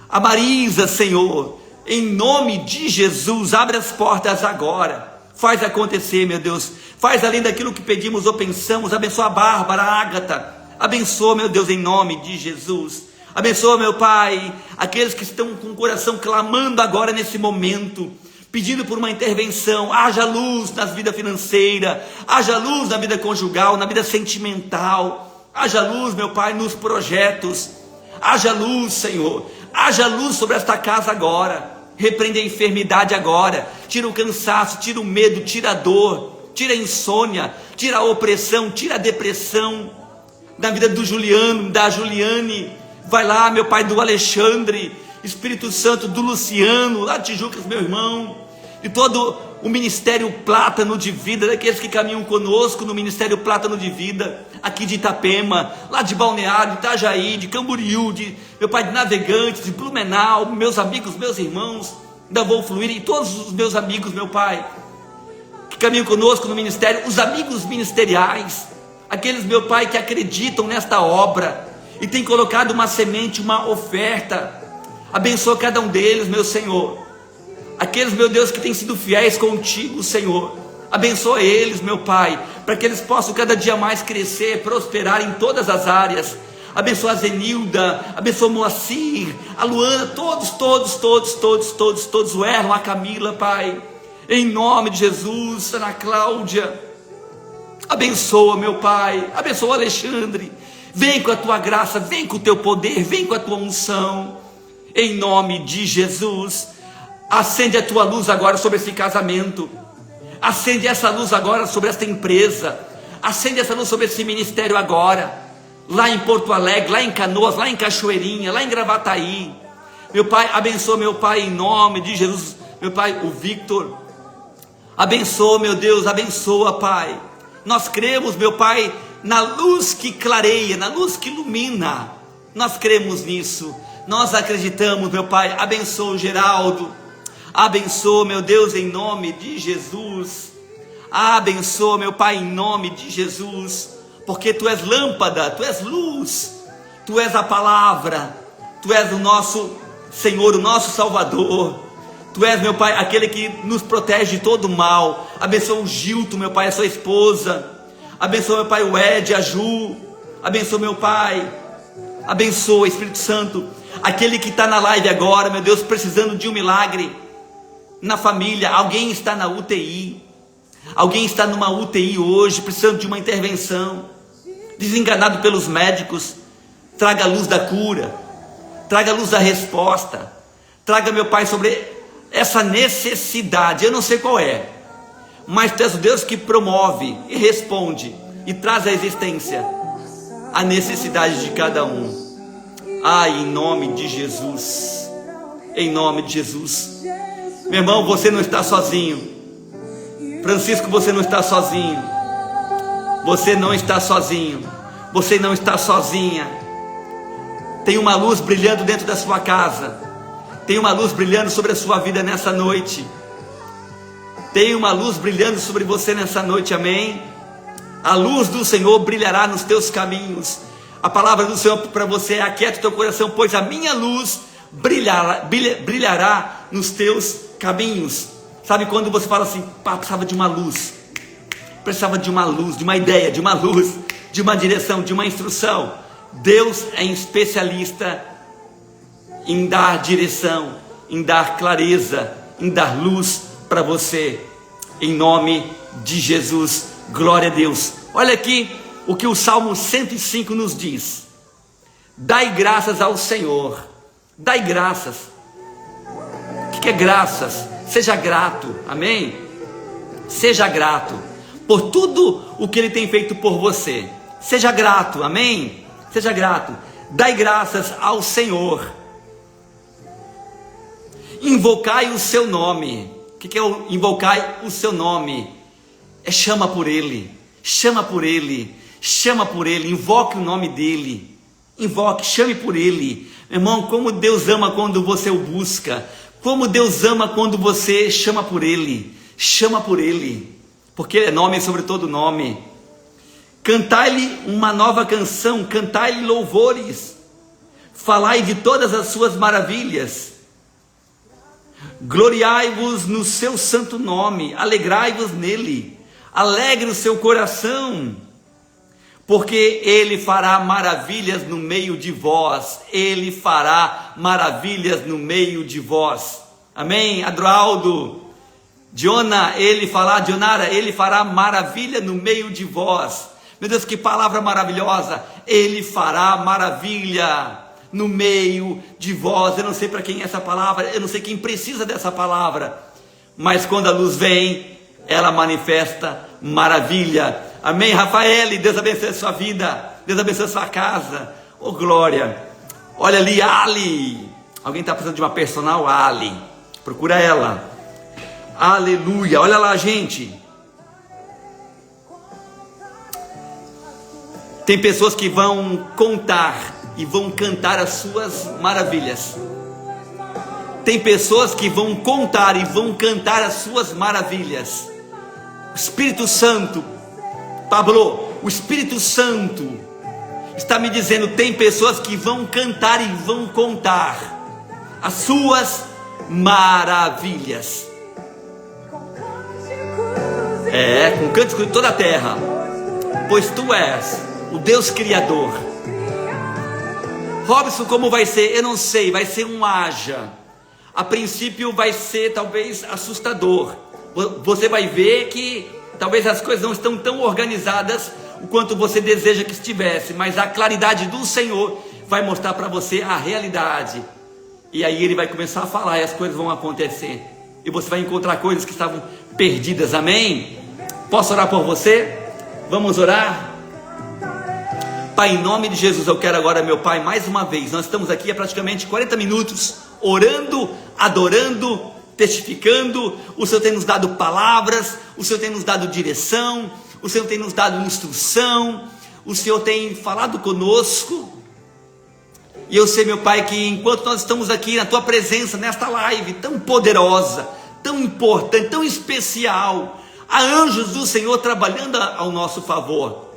a Marisa, Senhor, em nome de Jesus. Abre as portas agora, faz acontecer, meu Deus, faz além daquilo que pedimos ou pensamos. Abençoa a Bárbara, a Ágata, abençoa, meu Deus, em nome de Jesus. Abençoa, meu Pai, aqueles que estão com o coração clamando agora nesse momento, pedindo por uma intervenção. Haja luz na vida financeira, haja luz na vida conjugal, na vida sentimental, haja luz, meu Pai, nos projetos, haja luz, Senhor, haja luz sobre esta casa agora. Repreende a enfermidade agora, tira o cansaço, tira o medo, tira a dor, tira a insônia, tira a opressão, tira a depressão da vida do Juliano, da Juliane. Vai lá, meu Pai, do Alexandre, Espírito Santo, do Luciano, lá de Tijucas, meu irmão, e todo o Ministério Plátano de Vida, daqueles que caminham conosco no Ministério Plátano de Vida, aqui de Itapema, lá de Balneário, de Itajaí, de Camboriú, meu Pai, de Navegantes, de Blumenau, meus amigos, meus irmãos, da Vou Fluir, e todos os meus amigos, meu Pai, que caminham conosco no ministério, os amigos ministeriais, aqueles, meu Pai, que acreditam nesta obra, e tem colocado uma semente, uma oferta. Abençoa cada um deles, meu Senhor. Aqueles, meu Deus, que têm sido fiéis contigo, Senhor. Abençoa eles, meu Pai, para que eles possam cada dia mais crescer, prosperar em todas as áreas. Abençoa a Zenilda, abençoa o Moacir, a Luana, todos, o Erlon, a Camila, Pai. Em nome de Jesus, Ana Cláudia. Abençoa, meu Pai, abençoa o Alexandre. Vem com a tua graça, vem com o teu poder, vem com a tua unção, em nome de Jesus. Acende a tua luz agora sobre esse casamento, acende essa luz agora sobre esta empresa, acende essa luz sobre esse ministério agora, lá em Porto Alegre, lá em Canoas, lá em Cachoeirinha, lá em Gravataí. Meu Pai, abençoa, meu Pai, em nome de Jesus, meu Pai, o Victor, abençoa, meu Deus, abençoa, Pai. Nós cremos, meu Pai, na luz que clareia, na luz que ilumina. Nós cremos nisso, nós acreditamos, meu Pai. Abençoa o Geraldo, abençoa, meu Deus, em nome de Jesus. Abençoa, meu Pai, em nome de Jesus, porque Tu és lâmpada, Tu és luz, Tu és a palavra, Tu és o nosso Senhor, o nosso Salvador. Tu és, meu Pai, aquele que nos protege de todo mal. Abençoa o Gilton, meu Pai, a sua esposa. Abençoa, meu Pai, o Ed, a Ju. Abençoa, meu Pai. Abençoa, Espírito Santo, aquele que está na live agora, meu Deus, precisando de um milagre na família. Alguém está na UTI. Alguém está numa UTI hoje, precisando de uma intervenção. Desenganado pelos médicos. Traga a luz da cura. Traga a luz da resposta. Traga, meu Pai, sobre essa necessidade. Eu não sei qual é, mas Tu és o Deus que promove e responde e traz à existência a necessidade de cada um. Em nome de Jesus, em nome de Jesus. Meu irmão, você não está sozinho. Francisco, você não está sozinho. Você não está sozinho. Você não está sozinha. Tem uma luz brilhando dentro da sua casa. Tem uma luz brilhando sobre a sua vida nessa noite. Tem uma luz brilhando sobre você nessa noite, amém? A luz do Senhor brilhará nos teus caminhos. A palavra do Senhor para você é: aquieta o teu coração, pois a minha luz brilhará nos teus caminhos. Sabe quando você fala assim: precisava de uma luz, precisava de uma luz, de uma ideia, de uma luz, de uma direção, de uma instrução? Deus é especialista em dar direção, em dar clareza, em dar luz para você, em nome de Jesus. Glória a Deus. Olha aqui o que o Salmo 105 nos diz: dai graças ao Senhor. Dai graças. O que é graças? Seja grato, amém? Seja grato por tudo o que Ele tem feito por você. Seja grato, amém? Seja grato. Dai graças ao Senhor. Invocai o seu nome. O que é o invocai o seu nome? É chama por Ele, chama por Ele, chama por Ele, invoque o nome dEle, invoque, chame por Ele. Meu irmão, como Deus ama quando você o busca, como Deus ama quando você chama por Ele, porque Ele é nome sobre todo nome. Cantai-lhe uma nova canção, cantai-lhe louvores, falai de todas as suas maravilhas, gloriai-vos no seu santo nome, alegrai-vos nele, alegre o seu coração, porque Ele fará maravilhas no meio de vós, Ele fará maravilhas no meio de vós. Amém? Adroaldo, Dionara, Ele fará maravilha no meio de vós. Meu Deus, que palavra maravilhosa! Ele fará maravilha no meio de vós. Eu não sei para quem é essa palavra, eu não sei quem precisa dessa palavra, mas quando a luz vem, ela manifesta maravilha. Amém, Rafael? Deus abençoe a sua vida, Deus abençoe a sua casa. Oh, glória! Olha ali, Ali. Alguém está precisando de uma personal? Ali. Procura ela. Aleluia. Olha lá, gente. Tem pessoas que vão contar e vão cantar as suas maravilhas. Tem pessoas que vão contar e vão cantar as suas maravilhas. O Espírito Santo, Pablo, o Espírito Santo está me dizendo, tem pessoas que vão cantar e vão contar as suas maravilhas. Com cânticos de toda a terra, pois tu és o Deus Criador. Robson, como vai ser? Eu não sei, vai ser um haja. A princípio vai ser talvez assustador. Você vai ver que talvez as coisas não estão tão organizadas o quanto você deseja que estivesse, mas a claridade do Senhor vai mostrar para você a realidade. E aí Ele vai começar a falar e as coisas vão acontecer. E você vai encontrar coisas que estavam perdidas. Amém? Posso orar por você? Vamos orar? Pai, em nome de Jesus, eu quero agora, meu Pai, mais uma vez, nós estamos aqui há praticamente 40 minutos, orando, adorando, testificando. O Senhor tem nos dado palavras, o Senhor tem nos dado direção, o Senhor tem nos dado instrução, o Senhor tem falado conosco. E eu sei, meu Pai, que enquanto nós estamos aqui na Tua presença, nesta live tão poderosa, tão importante, tão especial, há anjos do Senhor trabalhando ao nosso favor.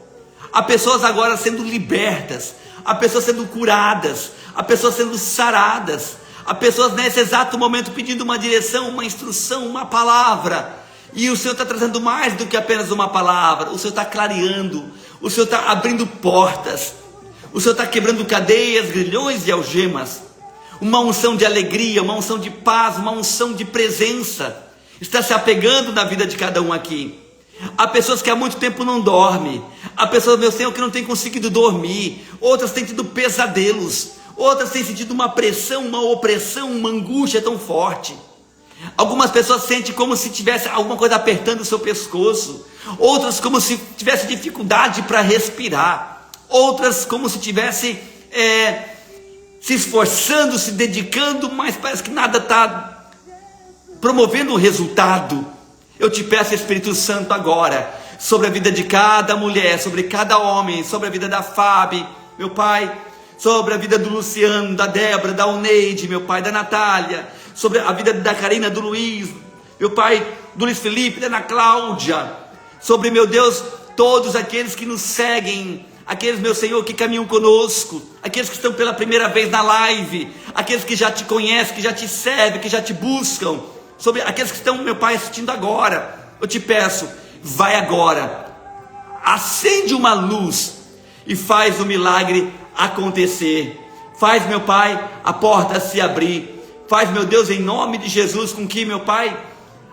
Há pessoas agora sendo libertas, há pessoas sendo curadas, há pessoas sendo saradas, há pessoas nesse exato momento pedindo uma direção, uma instrução, uma palavra. E o Senhor está trazendo mais do que apenas uma palavra. O Senhor está clareando, o Senhor está abrindo portas, o Senhor está quebrando cadeias, grilhões e algemas. Uma unção de alegria, uma unção de paz, uma unção de presença está se apegando na vida de cada um aqui. Há pessoas que há muito tempo não dormem, há pessoas, meu Senhor, que não têm conseguido dormir, outras têm tido pesadelos, outras têm sentido uma pressão, uma opressão, uma angústia tão forte. Algumas pessoas sentem como se tivesse alguma coisa apertando o seu pescoço, outras como se tivesse dificuldade para respirar, outras como se tivesse se esforçando, se dedicando, mas parece que nada está promovendo o resultado. Eu te peço, Espírito Santo, agora, sobre a vida de cada mulher, sobre cada homem, sobre a vida da Fábio, meu Pai, sobre a vida do Luciano, da Débora, da Oneide, meu Pai, da Natália, sobre a vida da Karina, do Luiz, meu Pai, do Luiz Felipe, da Ana Cláudia, sobre, meu Deus, todos aqueles que nos seguem, aqueles, meu Senhor, que caminham conosco, aqueles que estão pela primeira vez na live, aqueles que já te conhecem, que já te servem, que já te buscam, sobre aqueles que estão, meu Pai, assistindo agora. Eu te peço, vai agora, acende uma luz e faz o milagre acontecer. Faz, meu Pai, a porta se abrir. Faz, meu Deus, em nome de Jesus, com que, meu Pai,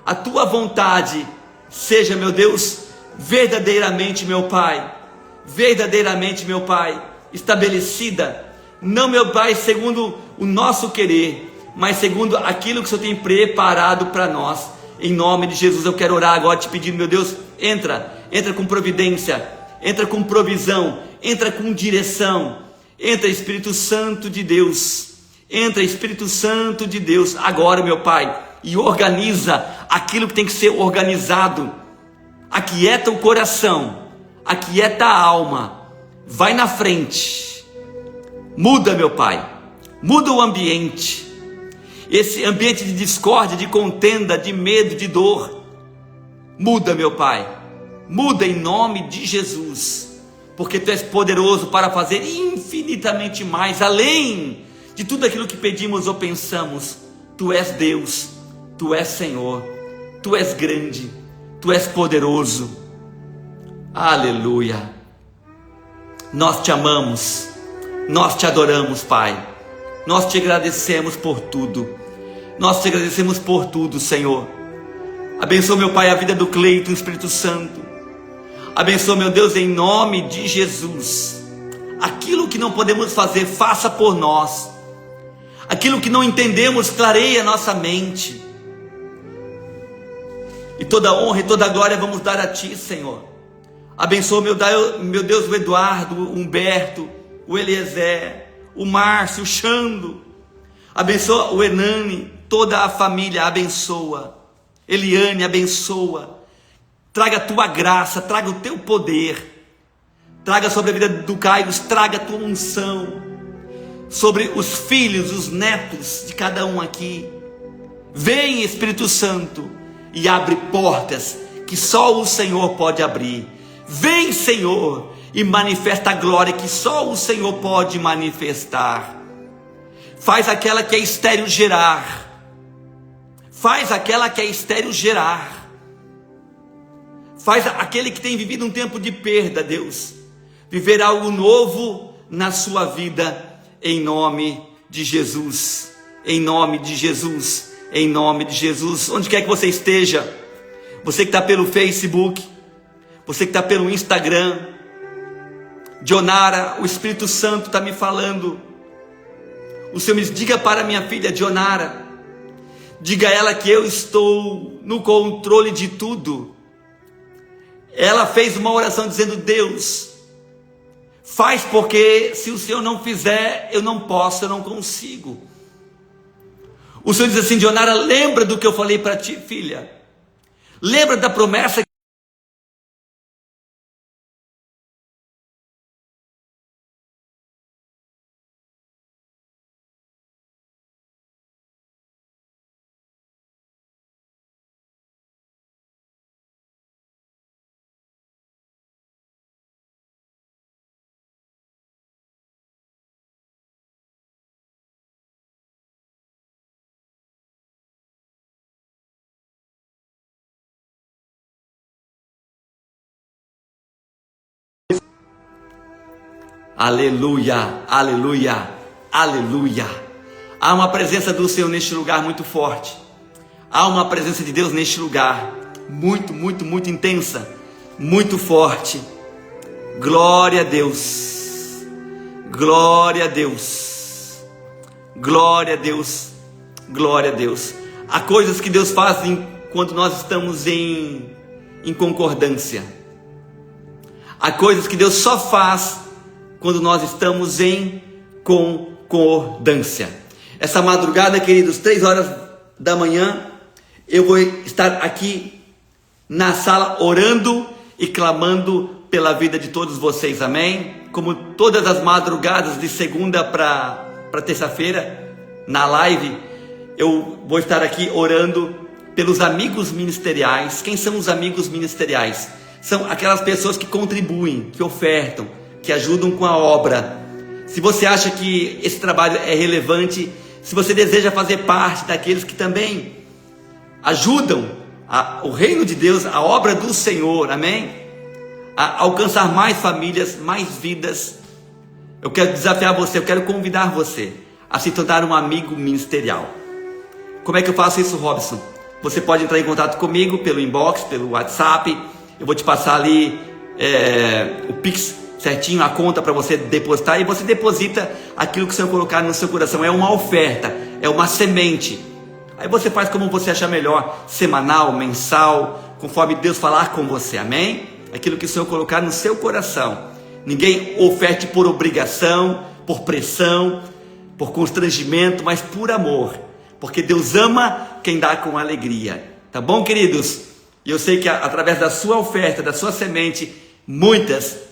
a Tua vontade seja, meu Deus, verdadeiramente, meu Pai, estabelecida. Não, meu Pai, segundo o nosso querer, mas segundo aquilo que o Senhor tem preparado para nós. Em nome de Jesus, eu quero orar agora te pedindo, meu Deus, entra com providência, entra com provisão, entra com direção, entra, Espírito Santo de Deus, agora, meu Pai, e organiza aquilo que tem que ser organizado. Aquieta o coração, aquieta a alma, vai na frente, Muda, meu Pai, muda o ambiente, esse ambiente de discórdia, de contenda, de medo, de dor. Muda, meu Pai, muda em nome de Jesus, porque Tu és poderoso para fazer infinitamente mais, além de tudo aquilo que pedimos ou pensamos. Tu és Deus, Tu és Senhor, Tu és grande, Tu és poderoso. Aleluia. Nós Te amamos, nós Te adoramos, Pai. Nós Te agradecemos por tudo. Nós Te agradecemos por tudo, Senhor. Abençoa, meu Pai, a vida do Cleiton, o Espírito Santo. Abençoa, meu Deus, em nome de Jesus. Aquilo que não podemos fazer, faça por nós. Aquilo que não entendemos, clareia nossa mente. E toda honra e toda glória vamos dar a Ti, Senhor. Abençoa, meu Deus, o Eduardo, o Humberto, o Eliezer, o Márcio, o Xando. Abençoa o Hernani, toda a família, abençoa. Eliane, abençoa. Traga a Tua graça, traga o Teu poder. Traga sobre a vida do Caio, traga a Tua unção. Sobre os filhos, os netos de cada um aqui. Vem, Espírito Santo, e abre portas que só o Senhor pode abrir. Vem, Senhor, e manifesta a glória que só o Senhor pode manifestar. Faz aquela que é estéril gerar. Faz aquela que é estéril gerar. Faz aquele que tem vivido um tempo de perda, Deus, viver algo novo na sua vida, em nome de Jesus. Em nome de Jesus. Em nome de Jesus. Onde quer que você esteja, você que está pelo Facebook, você que está pelo Instagram, Dionara, o Espírito Santo está me falando. O Senhor me diz: diga para minha filha Dionara, diga a ela que eu estou no controle de tudo. Ela fez uma oração dizendo: Deus, faz, porque se o Senhor não fizer, eu não posso, eu não consigo. O Senhor diz assim: Dionara, lembra do que eu falei para ti, filha. Lembra da promessa. Aleluia, aleluia, aleluia. Há uma presença do Senhor neste lugar muito forte. Há uma presença de Deus neste lugar muito, muito, muito intensa, muito forte. Glória a Deus, glória a Deus, glória a Deus, glória a Deus. Há coisas que Deus faz quando nós estamos em concordância. Há coisas que Deus só faz quando nós estamos em concordância. Essa madrugada, queridos, 3 horas da manhã, eu vou estar aqui na sala orando e clamando pela vida de todos vocês, amém? Como todas as madrugadas de segunda para terça-feira, na live, eu vou estar aqui orando pelos amigos ministeriais. Quem são os amigos ministeriais? São aquelas pessoas que contribuem, que ofertam, que ajudam com a obra. Se você acha que esse trabalho é relevante, se você deseja fazer parte daqueles que também ajudam o reino de Deus, a obra do Senhor, amém? A alcançar mais famílias, mais vidas, eu quero desafiar você, eu quero convidar você a se tornar um amigo ministerial. Como é que eu faço isso, Robson? Você pode entrar em contato comigo pelo inbox, pelo WhatsApp. Eu vou te passar ali o Pix certinho, a conta para você depositar, e você deposita aquilo que o Senhor colocar no seu coração. É uma oferta, é uma semente. Aí você faz como você achar melhor, semanal, mensal, conforme Deus falar com você, amém? Aquilo que o Senhor colocar no seu coração. Ninguém oferte por obrigação, por pressão, por constrangimento, mas por amor, porque Deus ama quem dá com alegria, tá bom, queridos? E eu sei que através da sua oferta, da sua semente, muitas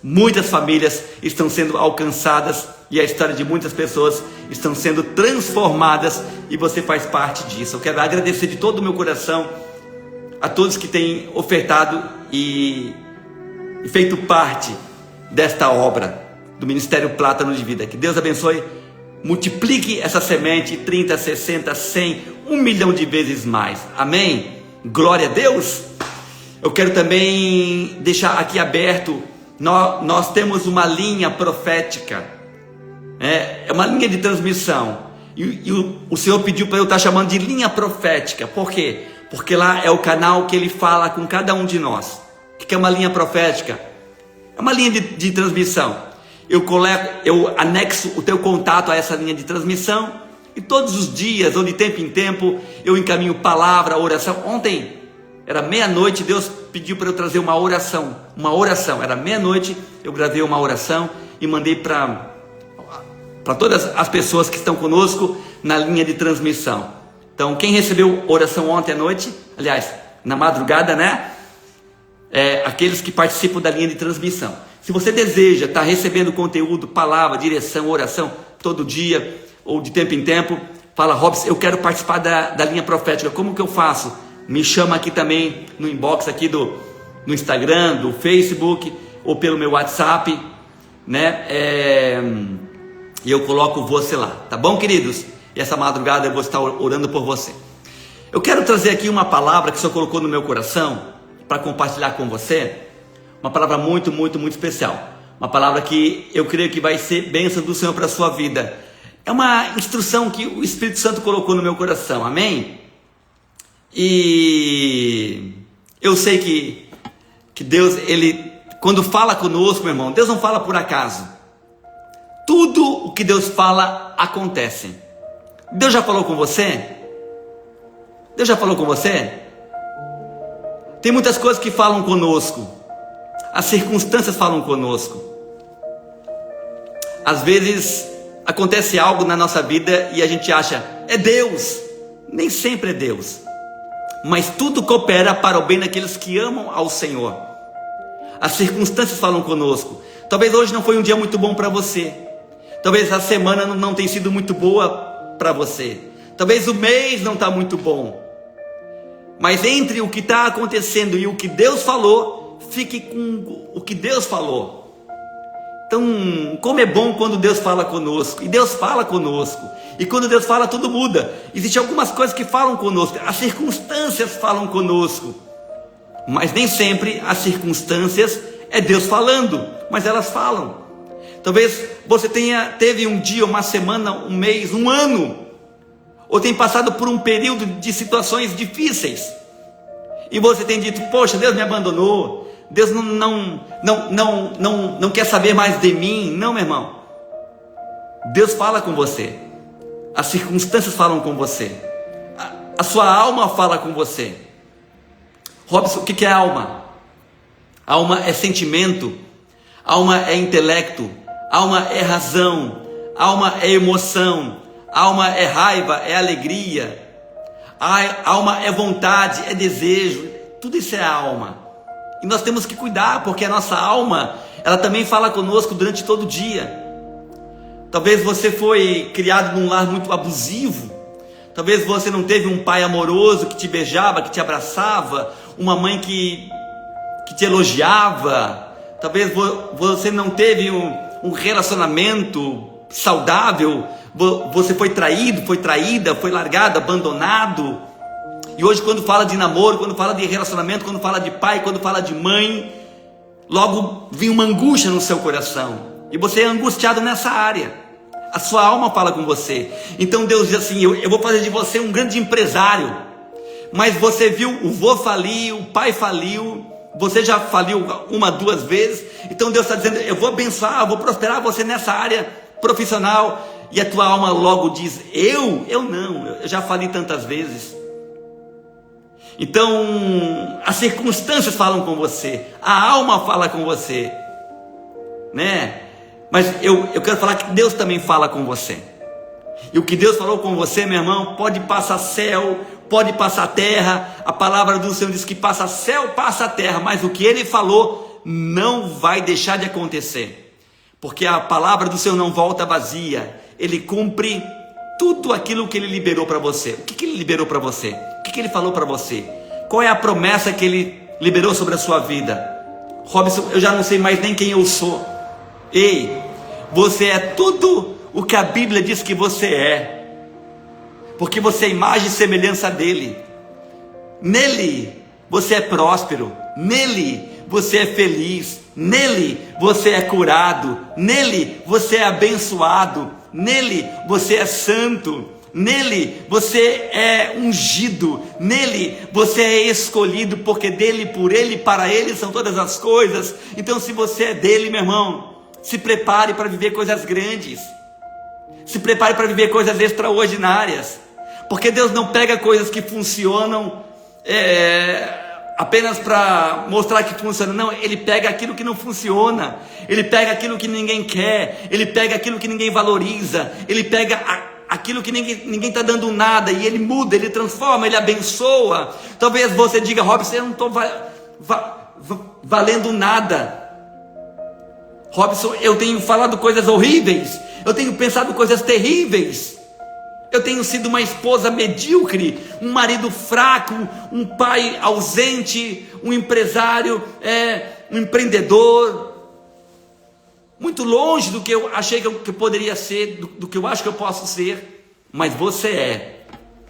muitas famílias estão sendo alcançadas e a história de muitas pessoas estão sendo transformadas e você faz parte disso. Eu quero agradecer de todo o meu coração a todos que têm ofertado e feito parte desta obra do Ministério Plátano de Vida. Que Deus abençoe, multiplique essa semente 30, 60, 100, 1 milhão de vezes mais. Amém? Glória a Deus. Eu quero também deixar aqui aberto, nós temos uma linha profética, é uma linha de transmissão, e o Senhor pediu para eu estar chamando de linha profética. Por quê? Porque lá é o canal que Ele fala com cada um de nós. O que é uma linha profética? É uma linha de transmissão. Eu anexo o teu contato a essa linha de transmissão, e todos os dias, ou de tempo em tempo, eu encaminho palavra, oração. Ontem era meia-noite, Deus pediu para eu trazer uma oração, era meia-noite, eu gravei uma oração e mandei para todas as pessoas que estão conosco na linha de transmissão. Então, quem recebeu oração ontem à noite, aliás, na madrugada, né? Aqueles que participam da linha de transmissão. Se você deseja estar recebendo conteúdo, palavra, direção, oração, todo dia, ou de tempo em tempo, fala: Robson, eu quero participar da linha profética, como que eu faço? Me chama aqui também no inbox aqui no Instagram, do Facebook, ou pelo meu WhatsApp, né? E eu coloco você lá, tá bom, queridos? E essa madrugada eu vou estar orando por você. Eu quero trazer aqui uma palavra que o Senhor colocou no meu coração para compartilhar com você. Uma palavra muito, muito, muito especial. Uma palavra que eu creio que vai ser bênção do Senhor para a sua vida. É uma instrução que o Espírito Santo colocou no meu coração, amém? E eu sei que Deus, Ele, quando fala conosco, meu irmão, Deus não fala por acaso. Tudo o que Deus fala acontece. Deus já falou com você? Deus já falou com você? Tem muitas coisas que falam conosco. As circunstâncias falam conosco. Às vezes acontece algo na nossa vida e a gente acha, é Deus. Nem sempre é Deus. Mas tudo coopera para o bem daqueles que amam ao Senhor. As circunstâncias falam conosco. Talvez hoje não foi um dia muito bom para você. Talvez a semana não tenha sido muito boa para você. Talvez o mês não está muito bom. Mas entre o que está acontecendo e o que Deus falou, fique com o que Deus falou. Então, como é bom quando Deus fala conosco. E Deus fala conosco. E quando Deus fala, tudo muda. Existem algumas coisas que falam conosco. As circunstâncias falam conosco. Mas nem sempre as circunstâncias é Deus falando. Mas elas falam. Talvez você teve um dia, uma semana, um mês, um ano. Ou tenha passado por um período de situações difíceis. E você tem dito, poxa, Deus me abandonou. Deus não quer saber mais de mim. Não, meu irmão. Deus fala com você. As circunstâncias falam com você. A sua alma fala com você. Robson, o que é alma? Alma é sentimento. Alma é intelecto. Alma é razão. Alma é emoção. Alma é raiva, é alegria. Alma é vontade, é desejo. Tudo isso é alma. E nós temos que cuidar, porque a nossa alma, ela também fala conosco durante todo o dia. Talvez você foi criado num lar muito abusivo. Talvez você não teve um pai amoroso que te beijava, que te abraçava. Uma mãe que te elogiava. Talvez você não teve um relacionamento saudável. Você foi traído, foi traída, foi largado, abandonado. E hoje, quando fala de namoro, quando fala de relacionamento, quando fala de pai, quando fala de mãe, logo vem uma angústia no seu coração. E você é angustiado nessa área. A sua alma fala com você. Então Deus diz assim, eu vou fazer de você um grande empresário. Mas você viu, o vô faliu, o pai faliu, você já faliu uma, duas vezes. Então Deus está dizendo, eu vou abençoar, eu vou prosperar você nessa área profissional. E a tua alma logo diz, eu já fali tantas vezes. Então, as circunstâncias falam com você, a alma fala com você, né? Mas eu quero falar que Deus também fala com você. E o que Deus falou com você, meu irmão, pode passar céu, pode passar terra. A palavra do Senhor diz que passa céu, passa terra, mas o que Ele falou não vai deixar de acontecer, porque a palavra do Senhor não volta vazia. Ele cumpre tudo aquilo que Ele liberou para você. O que Ele liberou para você? O que Ele falou para você? Qual é a promessa que Ele liberou sobre a sua vida? Robson, eu já não sei mais nem quem eu sou. Ei, você é tudo o que a Bíblia diz que você é, porque você é imagem e semelhança dEle. Nele você é próspero, nele você é feliz, nele você é curado, nele você é abençoado, nele você é santo, nele você é ungido, nele você é escolhido, porque dele, por ele, para ele são todas as coisas. Então, se você é dele, meu irmão, se prepare para viver coisas grandes, se prepare para viver coisas extraordinárias, porque Deus não pega coisas que funcionam apenas para mostrar que funciona. Não, Ele pega aquilo que não funciona, Ele pega aquilo que ninguém quer, Ele pega aquilo que ninguém valoriza, Ele pega aquilo que ninguém está dando nada, e Ele muda, Ele transforma, Ele abençoa. Talvez você diga: Robson, eu não estou valendo nada. Robson, eu tenho falado coisas horríveis, eu tenho pensado coisas terríveis, eu tenho sido uma esposa medíocre, um marido fraco, um pai ausente, um empresário, um empreendedor, muito longe do que eu achei que eu poderia ser, do que eu acho que eu posso ser. Mas você é,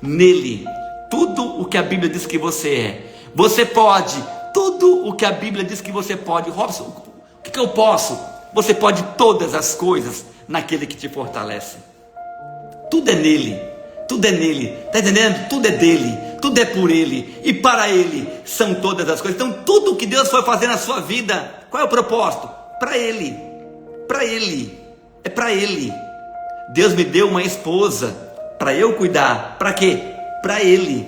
nele, tudo o que a Bíblia diz que você é. Você pode tudo o que a Bíblia diz que você pode. Robson, o que eu posso? Você pode todas as coisas naquele que te fortalece. Tudo é nele, tudo é nele, está entendendo? Tudo é dele, tudo é por ele, e para ele são todas as coisas. Então tudo que Deus foi fazer na sua vida, qual é o propósito? Para ele, é para ele. Deus me deu uma esposa para eu cuidar, para quê? Para ele.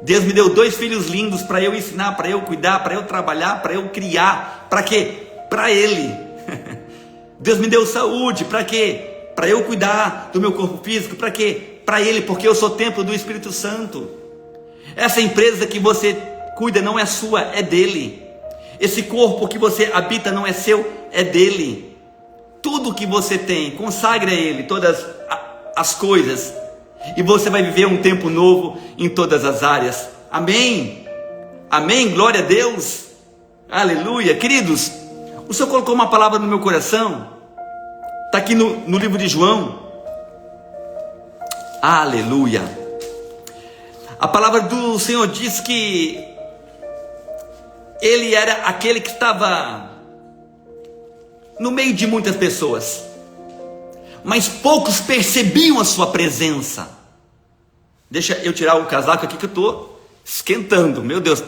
Deus me deu 2 filhos lindos para eu ensinar, para eu cuidar, para eu trabalhar, para eu criar, para quê? Para ele. Deus me deu saúde, para quê? Para eu cuidar do meu corpo físico, para quê? Para ele, porque eu sou templo do Espírito Santo. Essa empresa que você cuida não é sua, é dele. Esse corpo que você habita não é seu, é dele. Tudo que você tem, consagre a ele todas as coisas, e você vai viver um tempo novo em todas as áreas. Amém? Amém? Glória a Deus. Aleluia. Queridos, o Senhor colocou uma palavra no meu coração. Está aqui no livro de João. Aleluia. A palavra do Senhor diz que Ele era aquele que estava no meio de muitas pessoas, mas poucos percebiam a sua presença. Deixa eu tirar o casaco aqui que eu estou esquentando. Meu Deus,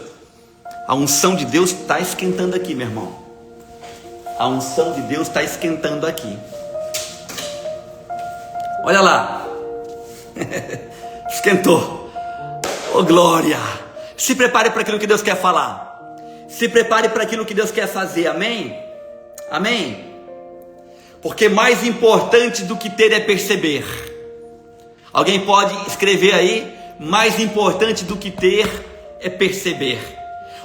a unção de Deus está esquentando aqui, meu irmão. A unção de Deus está esquentando aqui. Olha lá. Esquentou. Oh glória. Se prepare para aquilo que Deus quer falar. Se prepare para aquilo que Deus quer fazer. Amém? Amém? Porque mais importante do que ter é perceber. Alguém pode escrever aí: mais importante do que ter é perceber.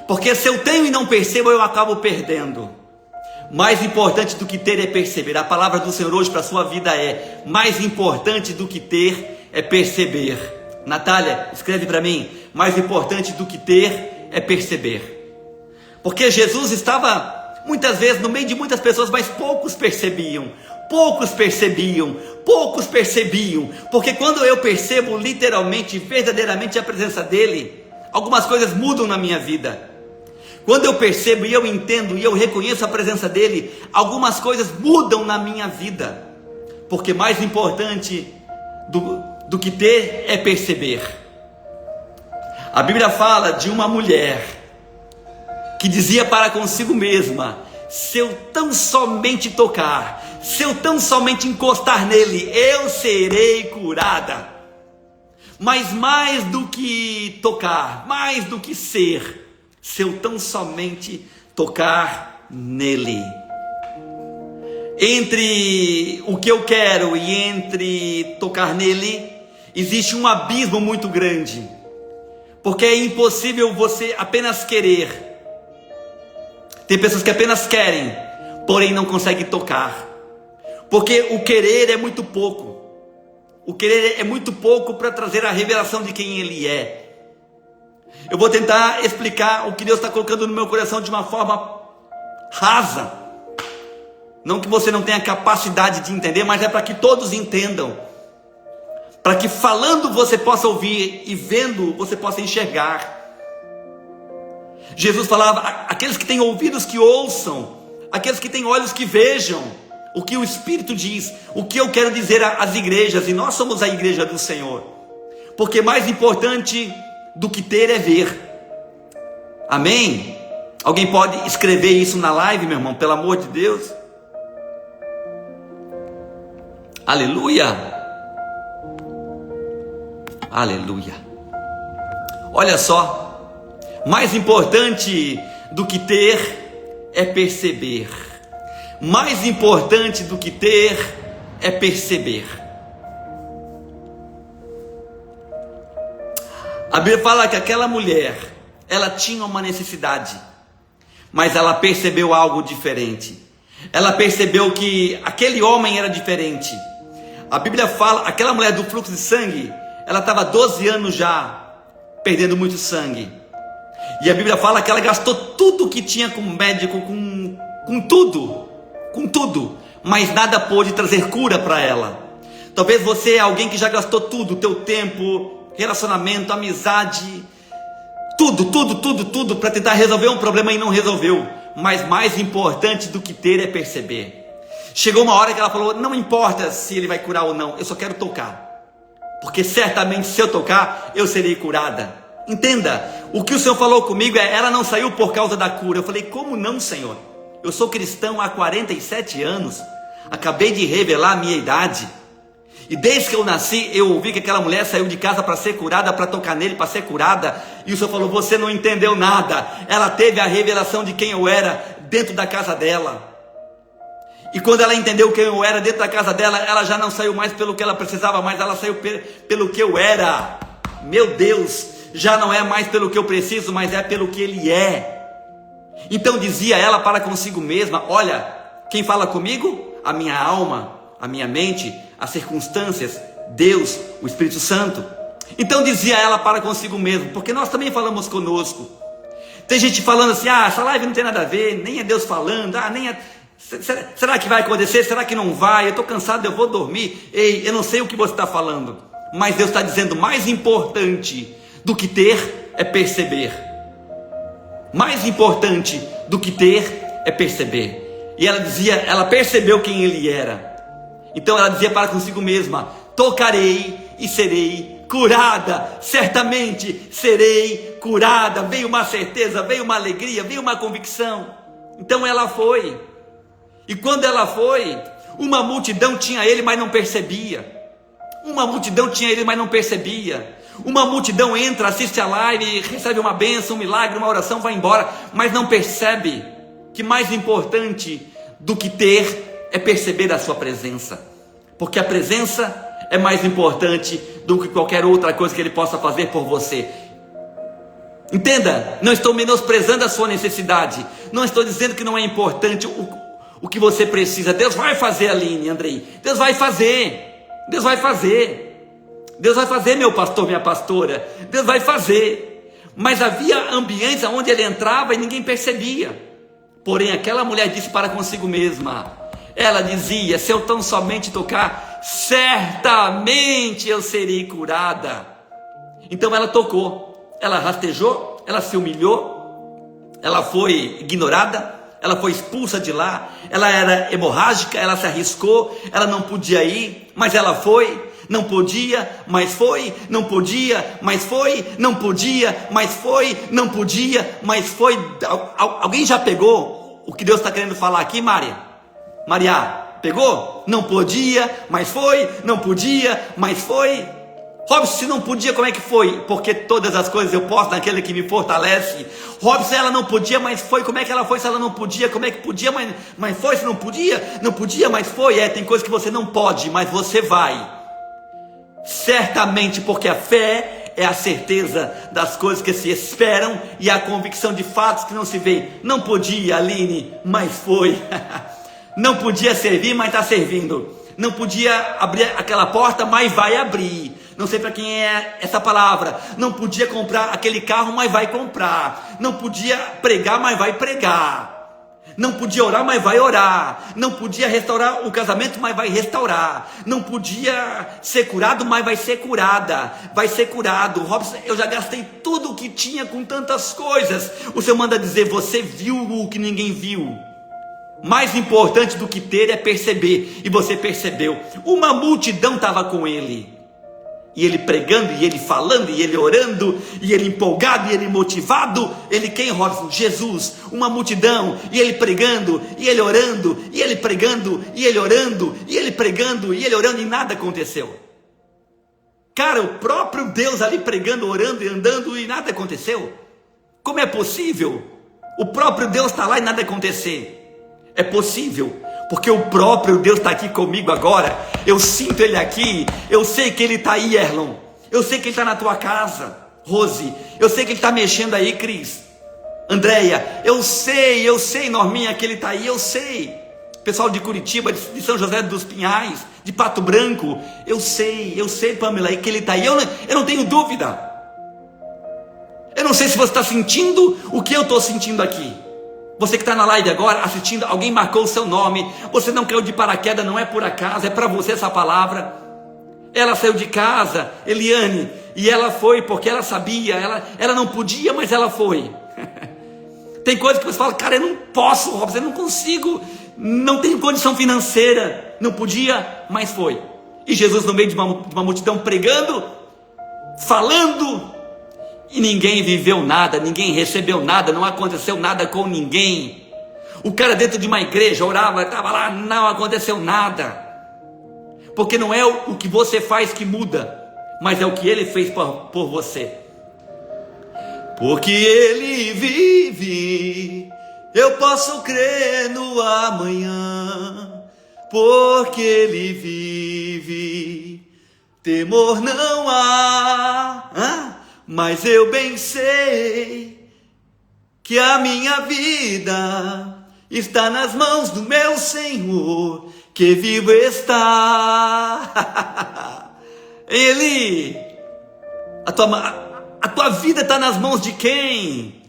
Porque se eu tenho e não percebo, eu acabo perdendo. Mais importante do que ter é perceber. A palavra do Senhor hoje para a sua vida é: mais importante do que ter é perceber. Natália, escreve para mim: mais importante do que ter é perceber. Porque Jesus estava muitas vezes no meio de muitas pessoas, mas poucos percebiam. Porque quando eu percebo literalmente, verdadeiramente a presença dele, algumas coisas mudam na minha vida. Quando eu percebo e eu entendo e eu reconheço a presença dele, algumas coisas mudam na minha vida. Porque mais importante do que ter é perceber. A Bíblia fala de uma mulher que dizia para consigo mesma: se eu tão somente tocar, se eu tão somente encostar nele, eu serei curada. Mas mais do que tocar, mais do que ser, se eu tão somente tocar nele. Entre o que eu quero e entre tocar nele, existe um abismo muito grande. Porque é impossível você apenas querer Tem pessoas que apenas querem, porém não conseguem tocar. Porque o querer é muito pouco. O querer é muito pouco para trazer a revelação de quem Ele é. Eu vou tentar explicar o que Deus está colocando no meu coração de uma forma rasa. Não que você não tenha capacidade de entender, mas é para que todos entendam. Para que falando você possa ouvir e vendo você possa enxergar. Jesus falava, aqueles que têm ouvidos que ouçam, aqueles que têm olhos que vejam o que o Espírito diz, o que eu quero dizer às igrejas, e nós somos a igreja do Senhor, porque mais importante do que ter é ver. Amém? Alguém pode escrever isso na live, meu irmão, pelo amor de Deus? Aleluia, aleluia. Olha só, mais importante do que ter é perceber. Mais importante do que ter é perceber. A Bíblia fala que aquela mulher, ela tinha uma necessidade, mas ela percebeu algo diferente. Ela percebeu que aquele homem era diferente. A Bíblia fala, aquela mulher do fluxo de sangue, ela estava 12 anos já perdendo muito sangue. E a Bíblia fala que ela gastou tudo que tinha com o médico, com tudo, mas nada pôde trazer cura para ela. Talvez você é alguém que já gastou tudo, teu tempo, relacionamento, amizade, tudo para tentar resolver um problema e não resolveu. Mas mais importante do que ter é perceber. Chegou uma hora que ela falou, não importa se ele vai curar ou não, eu só quero tocar, porque certamente se eu tocar, eu serei curada. Entenda, o que o Senhor falou comigo é, ela não saiu por causa da cura. Eu falei, como não, Senhor? Eu sou cristão há 47 anos, acabei de revelar a minha idade, e desde que eu nasci, eu ouvi que aquela mulher saiu de casa para ser curada, para tocar nele, para ser curada, e o Senhor falou, você não entendeu nada. Ela teve a revelação de quem eu era dentro da casa dela, e quando ela entendeu quem eu era dentro da casa dela, ela já não saiu mais pelo que ela precisava, mas ela saiu pelo que eu era. Meu Deus, já não é mais pelo que eu preciso, mas é pelo que Ele é. Então dizia ela para consigo mesma, olha, quem fala comigo? A minha alma, a minha mente, as circunstâncias, Deus, o Espírito Santo. Então dizia ela para consigo mesma, porque nós também falamos conosco. Tem gente falando assim, essa live não tem nada a ver, nem é Deus falando, nem é... Será que vai acontecer? Será que não vai? Eu estou cansado, eu vou dormir. Ei, eu não sei o que você está falando, mas Deus está dizendo, mais importante do que ter é perceber. Mais importante do que ter é perceber. E ela dizia, ela percebeu quem Ele era. Então ela dizia para consigo mesma, tocarei e serei curada, certamente serei curada. Veio uma certeza, veio uma alegria, veio uma convicção. Então ela foi. E quando ela foi, uma multidão tinha Ele, mas não percebia. Uma multidão tinha Ele, mas não percebia. Uma multidão entra, assiste a live, recebe uma bênção, um milagre, uma oração, vai embora, mas não percebe que mais importante do que ter é perceber a sua presença, porque a presença é mais importante do que qualquer outra coisa que Ele possa fazer por você. Entenda, não estou menosprezando a sua necessidade, não estou dizendo que não é importante o que você precisa. Deus vai fazer, Aline, Andrei, Deus vai fazer, Deus vai fazer. Deus vai fazer, meu pastor, minha pastora, Deus vai fazer. Mas havia ambientes onde Ele entrava e ninguém percebia. Porém aquela mulher disse para consigo mesma, ela dizia, se eu tão somente tocar, certamente eu serei curada. Então ela tocou, ela rastejou, ela se humilhou, ela foi ignorada, ela foi expulsa de lá, ela era hemorrágica, ela se arriscou, ela não podia ir, mas ela foi. Não podia, mas foi, não podia, mas foi, não podia, mas foi, não podia, mas foi. Alguém já pegou o que Deus está querendo falar aqui, Maria? Maria, pegou? Não podia, mas foi, não podia, mas foi. Robson, se não podia, como é que foi? Porque todas as coisas eu posso naquele que me fortalece. Robson, ela não podia, mas foi. Como é que ela foi se ela não podia? Como é que podia, mas foi? Se não podia, não podia, mas foi. Tem coisas que você não pode, mas você vai. Certamente, porque a fé é a certeza das coisas que se esperam e a convicção de fatos que não se veem. Não podia, Aline, mas foi. Não podia servir, mas está servindo. Não podia abrir aquela porta, mas vai abrir. Não sei para quem é essa palavra. Não podia comprar aquele carro, mas vai comprar. Não podia pregar, mas vai pregar. Não podia orar, mas vai orar. Não podia restaurar o casamento, mas vai restaurar. Não podia ser curado, mas vai ser curada. Vai ser curado. Robson, eu já gastei tudo o que tinha com tantas coisas. O Senhor manda dizer, você viu o que ninguém viu. Mais importante do que ter é perceber. E você percebeu. Uma multidão estava com ele. E ele pregando, e ele falando, e ele orando, e ele empolgado, e ele motivado. Ele quem, Robson? Jesus. Uma multidão, e ele pregando, e ele orando, e ele pregando, e ele orando, e ele pregando, e ele orando, e nada aconteceu. Cara, o próprio Deus ali pregando, orando e andando, e nada aconteceu. Como é possível? O próprio Deus está lá e nada acontecer. É possível, porque o próprio Deus está aqui comigo agora. Eu sinto Ele aqui. Eu sei que Ele está aí, Erlon. Eu sei que Ele está na tua casa, Rose. Eu sei que Ele está mexendo aí, Cris, Andréia. Eu sei, Norminha, que Ele está aí. Eu sei, pessoal de Curitiba, de São José dos Pinhais, de Pato Branco. Eu sei, Pamela, que Ele está aí. Eu não tenho dúvida. Eu não sei se você está sentindo o que eu estou sentindo aqui. Você que está na live agora, assistindo, alguém marcou o seu nome, você não caiu de paraquedas, não é por acaso, é para você essa palavra. Ela saiu de casa, Eliane, e ela foi porque ela sabia, ela não podia, mas ela foi. Tem coisas que você fala, cara, eu não posso, Robson, eu não consigo, não tenho condição financeira, não podia, mas foi. E Jesus no meio de uma multidão pregando, falando, e ninguém viveu nada, ninguém recebeu nada, não aconteceu nada com ninguém. O cara dentro de uma igreja orava, estava lá, não aconteceu nada. Porque não é o que você faz que muda, mas é o que Ele fez por você. Porque Ele vive, eu posso crer no amanhã. Porque Ele vive, temor não há. Mas eu bem sei que a minha vida está nas mãos do meu Senhor, que vivo está. Ele, a tua vida está nas mãos de quem?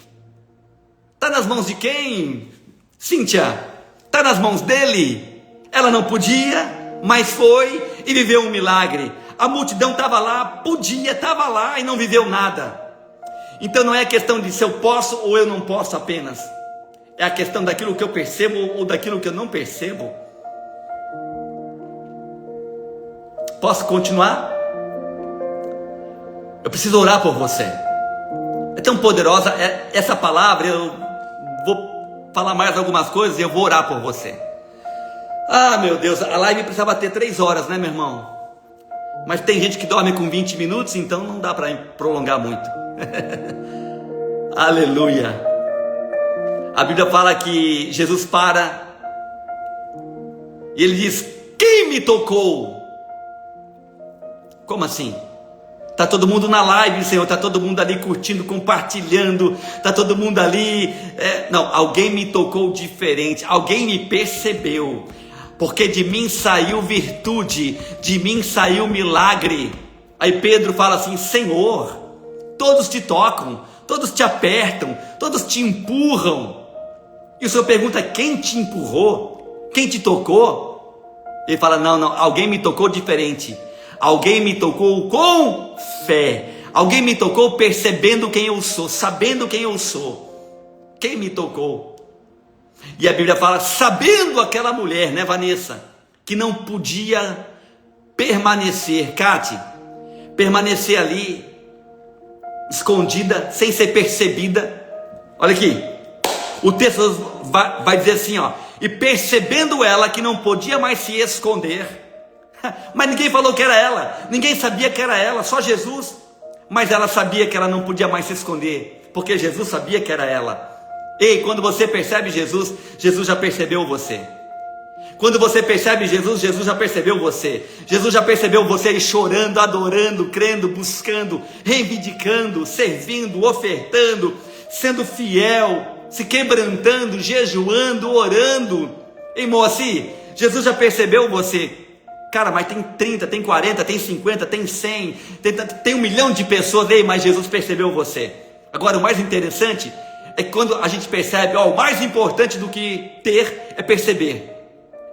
Está nas mãos de quem? Cíntia, está nas mãos dele. Ela não podia, mas foi e viveu um milagre. A multidão estava lá, podia, estava lá e não viveu nada. Então não é questão de se eu posso ou eu não posso apenas. É a questão daquilo que eu percebo ou daquilo que eu não percebo. Posso continuar? Eu preciso orar por você. É tão poderosa essa palavra. Eu vou falar mais algumas coisas e eu vou orar por você. Ah, meu Deus, a live precisava ter 3 horas, né, meu irmão? Mas tem gente que dorme com 20 minutos, então não dá para prolongar muito. Aleluia. A Bíblia fala que Jesus para e Ele diz, quem me tocou? Como assim? Está todo mundo na live, Senhor, está todo mundo ali curtindo, compartilhando, está todo mundo ali. Não, alguém me tocou diferente, alguém me percebeu. Porque de mim saiu virtude, de mim saiu milagre. Aí Pedro fala assim, Senhor, todos te tocam, todos te apertam, todos te empurram. E o Senhor pergunta, quem te empurrou? Quem te tocou? Ele fala, não, alguém me tocou diferente. Alguém me tocou com fé. Alguém me tocou percebendo quem eu sou, sabendo quem eu sou. Quem me tocou? E a Bíblia fala, sabendo aquela mulher, né, Vanessa, que não podia permanecer, Cátia, permanecer ali, escondida, sem ser percebida. Olha aqui, o texto vai dizer assim, ó, e percebendo ela que não podia mais se esconder, mas ninguém falou que era ela, ninguém sabia que era ela, só Jesus, mas ela sabia que ela não podia mais se esconder, porque Jesus sabia que era ela. Ei, quando você percebe Jesus, Jesus já percebeu você. Quando você percebe Jesus, Jesus já percebeu você. Jesus já percebeu você aí chorando, adorando, crendo, buscando, reivindicando, servindo, ofertando, sendo fiel, se quebrantando, jejuando, orando. Ei, Moacir, Jesus já percebeu você. Cara, mas tem 30, tem 40, tem 50, tem 100, tem 1 milhão de pessoas. Ei, mas Jesus percebeu você. Agora, o mais interessante é que quando a gente percebe, o mais importante do que ter é perceber.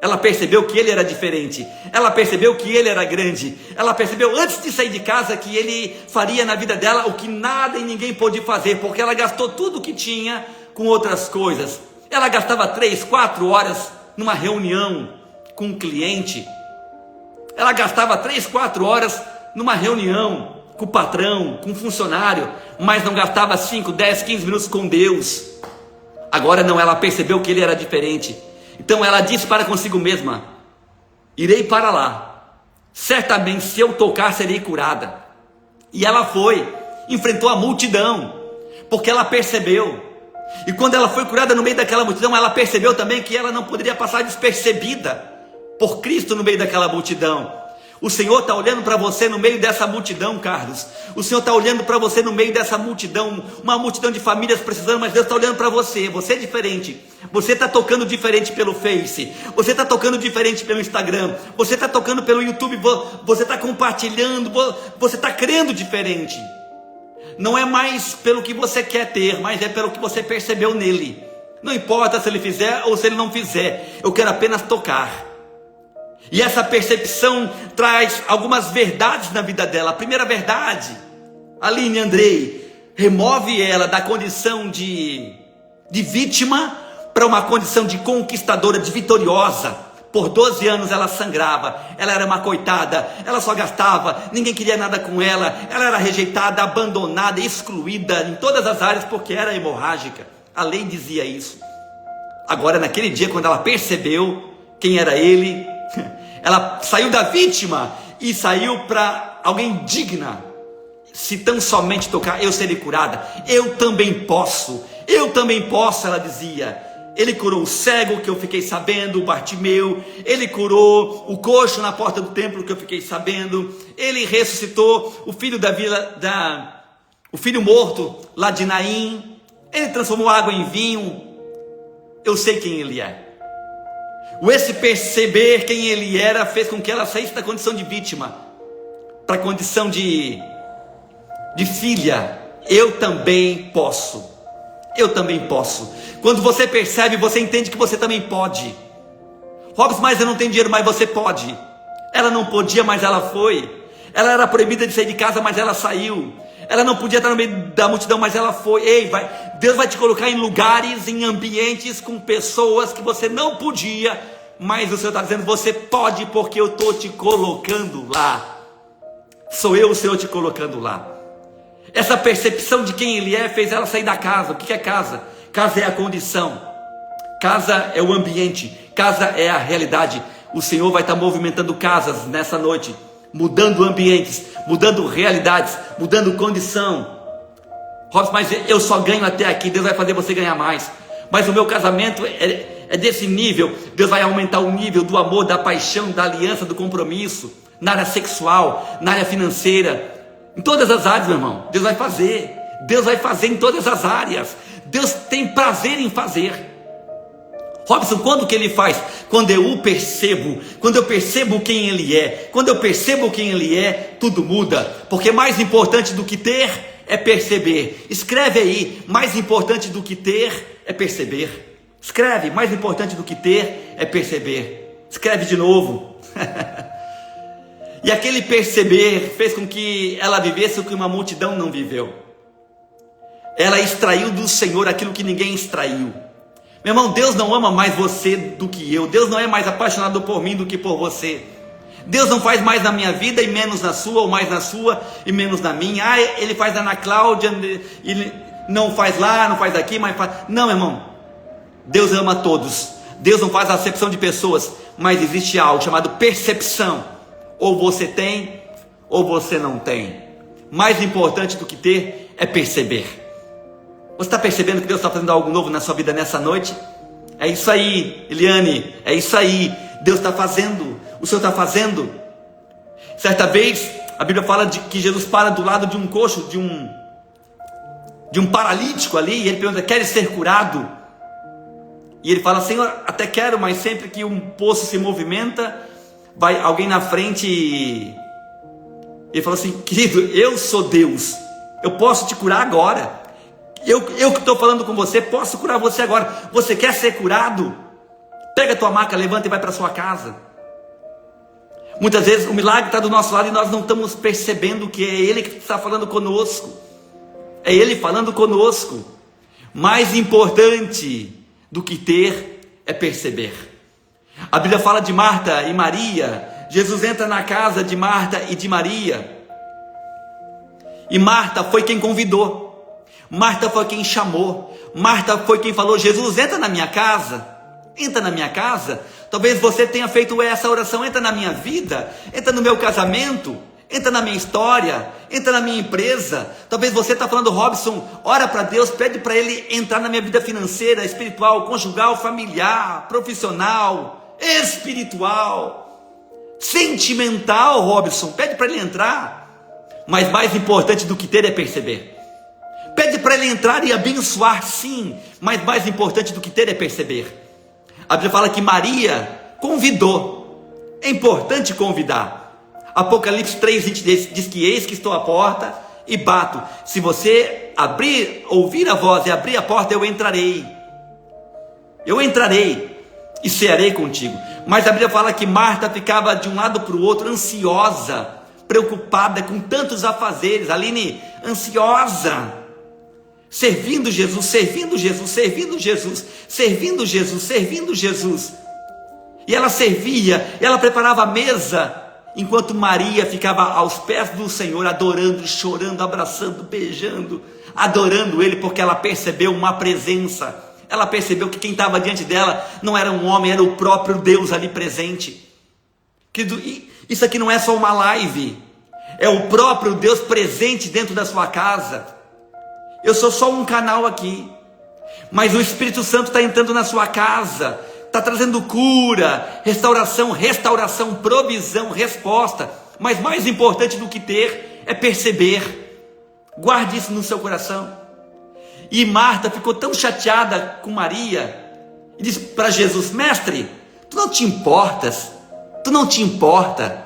Ela percebeu que ele era diferente, ela percebeu que ele era grande, ela percebeu antes de sair de casa que ele faria na vida dela o que nada e ninguém pôde fazer, porque ela gastou tudo o que tinha com outras coisas. Ela gastava 3, 4 horas numa reunião com um cliente, ela gastava 3, 4 horas numa reunião com o patrão, com o funcionário, mas não gastava 5, 10, 15 minutos com Deus. Agora não, ela percebeu que ele era diferente. Então ela disse para consigo mesma: irei para lá, certamente se eu tocar serei curada. E ela foi, enfrentou a multidão, porque ela percebeu. E quando ela foi curada no meio daquela multidão, ela percebeu também que ela não poderia passar despercebida por Cristo no meio daquela multidão. O Senhor está olhando para você no meio dessa multidão, Carlos. O Senhor está olhando para você no meio dessa multidão, uma multidão de famílias precisando, mas Deus está olhando para você. Você é diferente. Você está tocando diferente pelo Face. Você está tocando diferente pelo Instagram. Você está tocando pelo YouTube. Você está compartilhando. Você está crendo diferente. Não é mais pelo que você quer ter, mas é pelo que você percebeu nele. Não importa se ele fizer ou se ele não fizer. Eu quero apenas tocar. E essa percepção traz algumas verdades na vida dela. A primeira verdade, Aline, Andrei, remove ela da condição de vítima para uma condição de conquistadora, de vitoriosa. Por 12 anos ela sangrava, ela era uma coitada, ela só gastava, ninguém queria nada com ela, ela era rejeitada, abandonada, excluída em todas as áreas porque era hemorrágica. A lei dizia isso. Agora, naquele dia, quando ela percebeu quem era ele, ela saiu da vítima e saiu para alguém digna. Se tão somente tocar, eu serei curada. Eu também posso, ela dizia. Ele curou o cego, que eu fiquei sabendo, o Bartimeu. Ele curou o coxo na porta do templo, que eu fiquei sabendo. Ele ressuscitou o filho o filho morto lá de Naim. Ele transformou água em vinho. Eu sei quem ele é. Esse perceber quem ele era fez com que ela saísse da condição de vítima para a condição de filha. Eu também posso. Quando você percebe, você entende que você também pode. Robson, mas eu não tenho dinheiro, mas você pode. Ela não podia, mas ela foi. Ela era proibida de sair de casa, mas ela saiu. Ela não podia estar no meio da multidão, mas ela foi. Deus vai te colocar em lugares, em ambientes, com pessoas que você não podia, mas o Senhor está dizendo: você pode, porque eu estou te colocando lá. Sou eu, o Senhor, te colocando lá. Essa percepção de quem Ele é fez ela sair da casa. O que é casa? Casa é a condição, casa é o ambiente, casa é a realidade. O Senhor vai estar movimentando casas nessa noite, mudando ambientes, mudando realidades, mudando condição. Robson, mas eu só ganho até aqui. Deus vai fazer você ganhar mais. Mas o meu casamento é desse nível. Deus vai aumentar o nível do amor, da paixão, da aliança, do compromisso, na área sexual, na área financeira, em todas as áreas, meu irmão. Deus vai fazer em todas as áreas. Deus tem prazer em fazer. Robson, quando que Ele faz? Quando eu o percebo, quando eu percebo quem Ele é. Quando eu percebo quem Ele é, tudo muda. Porque mais importante do que ter é perceber. Escreve aí: mais importante do que ter é perceber. Escreve: mais importante do que ter é perceber. Escreve de novo. E aquele perceber fez com que ela vivesse o que uma multidão não viveu. Ela extraiu do Senhor aquilo que ninguém extraiu. Meu irmão, Deus não ama mais você do que eu. Deus não é mais apaixonado por mim do que por você. Deus não faz mais na minha vida e menos na sua, ou mais na sua e menos na minha. Ele faz na Ana Cláudia, ele não faz lá, não faz aqui, mas faz... Não, meu irmão. Deus ama todos. Deus não faz acepção de pessoas, mas existe algo chamado percepção. Ou você tem, ou você não tem. Mais importante do que ter é perceber. Você está percebendo que Deus está fazendo algo novo na sua vida nessa noite? É isso aí, Eliane, é isso aí. Deus está fazendo, o Senhor está fazendo. Certa vez, a Bíblia fala de que Jesus para do lado de um coxo, de um paralítico ali, e ele pergunta: queres ser curado? E ele fala: Senhor, até quero, mas sempre que um poço se movimenta, vai alguém na frente. Ele fala assim: querido, eu sou Deus, eu posso te curar agora. Eu que estou falando com você, posso curar você agora. Você quer ser curado? Pega a tua maca, levanta e vai para sua casa. Muitas vezes o milagre está do nosso lado e nós não estamos percebendo que é Ele que está falando conosco. É Ele falando conosco. Mais importante do que ter é perceber. A Bíblia fala de Marta e Maria. Jesus entra na casa de Marta e de Maria. E Marta foi quem convidou. Marta foi quem chamou. Marta foi quem falou: Jesus, entra na minha casa. Entra na minha casa. Talvez você tenha feito essa oração: entra na minha vida, entra no meu casamento, entra na minha história, entra na minha empresa. Talvez você está falando: Robson, ora para Deus, pede para Ele entrar na minha vida financeira, espiritual, conjugal, familiar, profissional, espiritual, sentimental. Robson, pede para Ele entrar. Mas mais importante do que ter é perceber. Pede para Ele entrar e abençoar, sim, mas mais importante do que ter é perceber. A Bíblia fala que Maria convidou. É importante convidar. Apocalipse 3:20 diz que: eis que estou à porta e bato. Se você abrir, ouvir a voz e abrir a porta, eu entrarei. Eu entrarei e cearei contigo. Mas a Bíblia fala que Marta ficava de um lado para o outro, ansiosa, preocupada, com tantos afazeres. Aline, ansiosa, servindo Jesus, servindo Jesus, servindo Jesus, servindo Jesus, servindo Jesus. E ela servia, ela preparava a mesa, enquanto Maria ficava aos pés do Senhor, adorando, chorando, abraçando, beijando, adorando Ele, porque ela percebeu uma presença. Ela percebeu que quem estava diante dela não era um homem, era o próprio Deus ali presente. Querido, isso aqui não é só uma live, é o próprio Deus presente dentro da sua casa. Eu sou só um canal aqui, mas o Espírito Santo está entrando na sua casa, está trazendo cura, restauração, provisão, resposta. Mas mais importante do que ter é perceber. Guarde isso no seu coração. E Marta ficou tão chateada com Maria e disse para Jesus: mestre, tu não te importas, tu não te importa.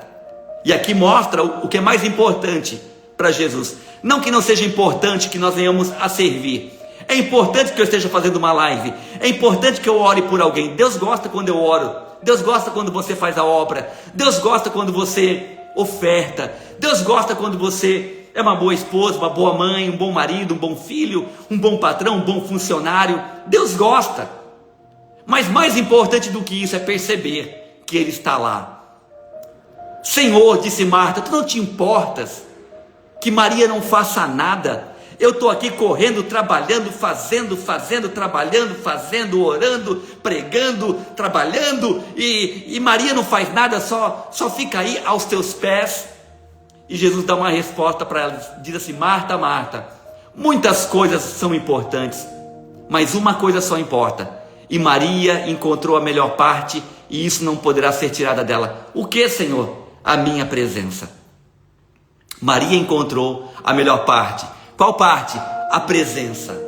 E aqui mostra o que é mais importante para Jesus. Não que não seja importante que nós venhamos a servir. É importante que eu esteja fazendo uma live. É importante que eu ore por alguém. Deus gosta quando eu oro. Deus gosta quando você faz a obra. Deus gosta quando você oferta. Deus gosta quando você é uma boa esposa, uma boa mãe, um bom marido, um bom filho, um bom patrão, um bom funcionário. Deus gosta. Mas mais importante do que isso é perceber que Ele está lá. Senhor, disse Marta, tu não te importas que Maria não faça nada? Eu estou aqui correndo, trabalhando, trabalhando, orando, pregando, trabalhando, e Maria não faz nada, só fica aí aos teus pés. E Jesus dá uma resposta para ela, diz assim: Marta, Marta, muitas coisas são importantes, mas uma coisa só importa, e Maria encontrou a melhor parte, e isso não poderá ser tirada dela. O que, Senhor? A minha presença. Maria encontrou a melhor parte. Qual parte? A presença.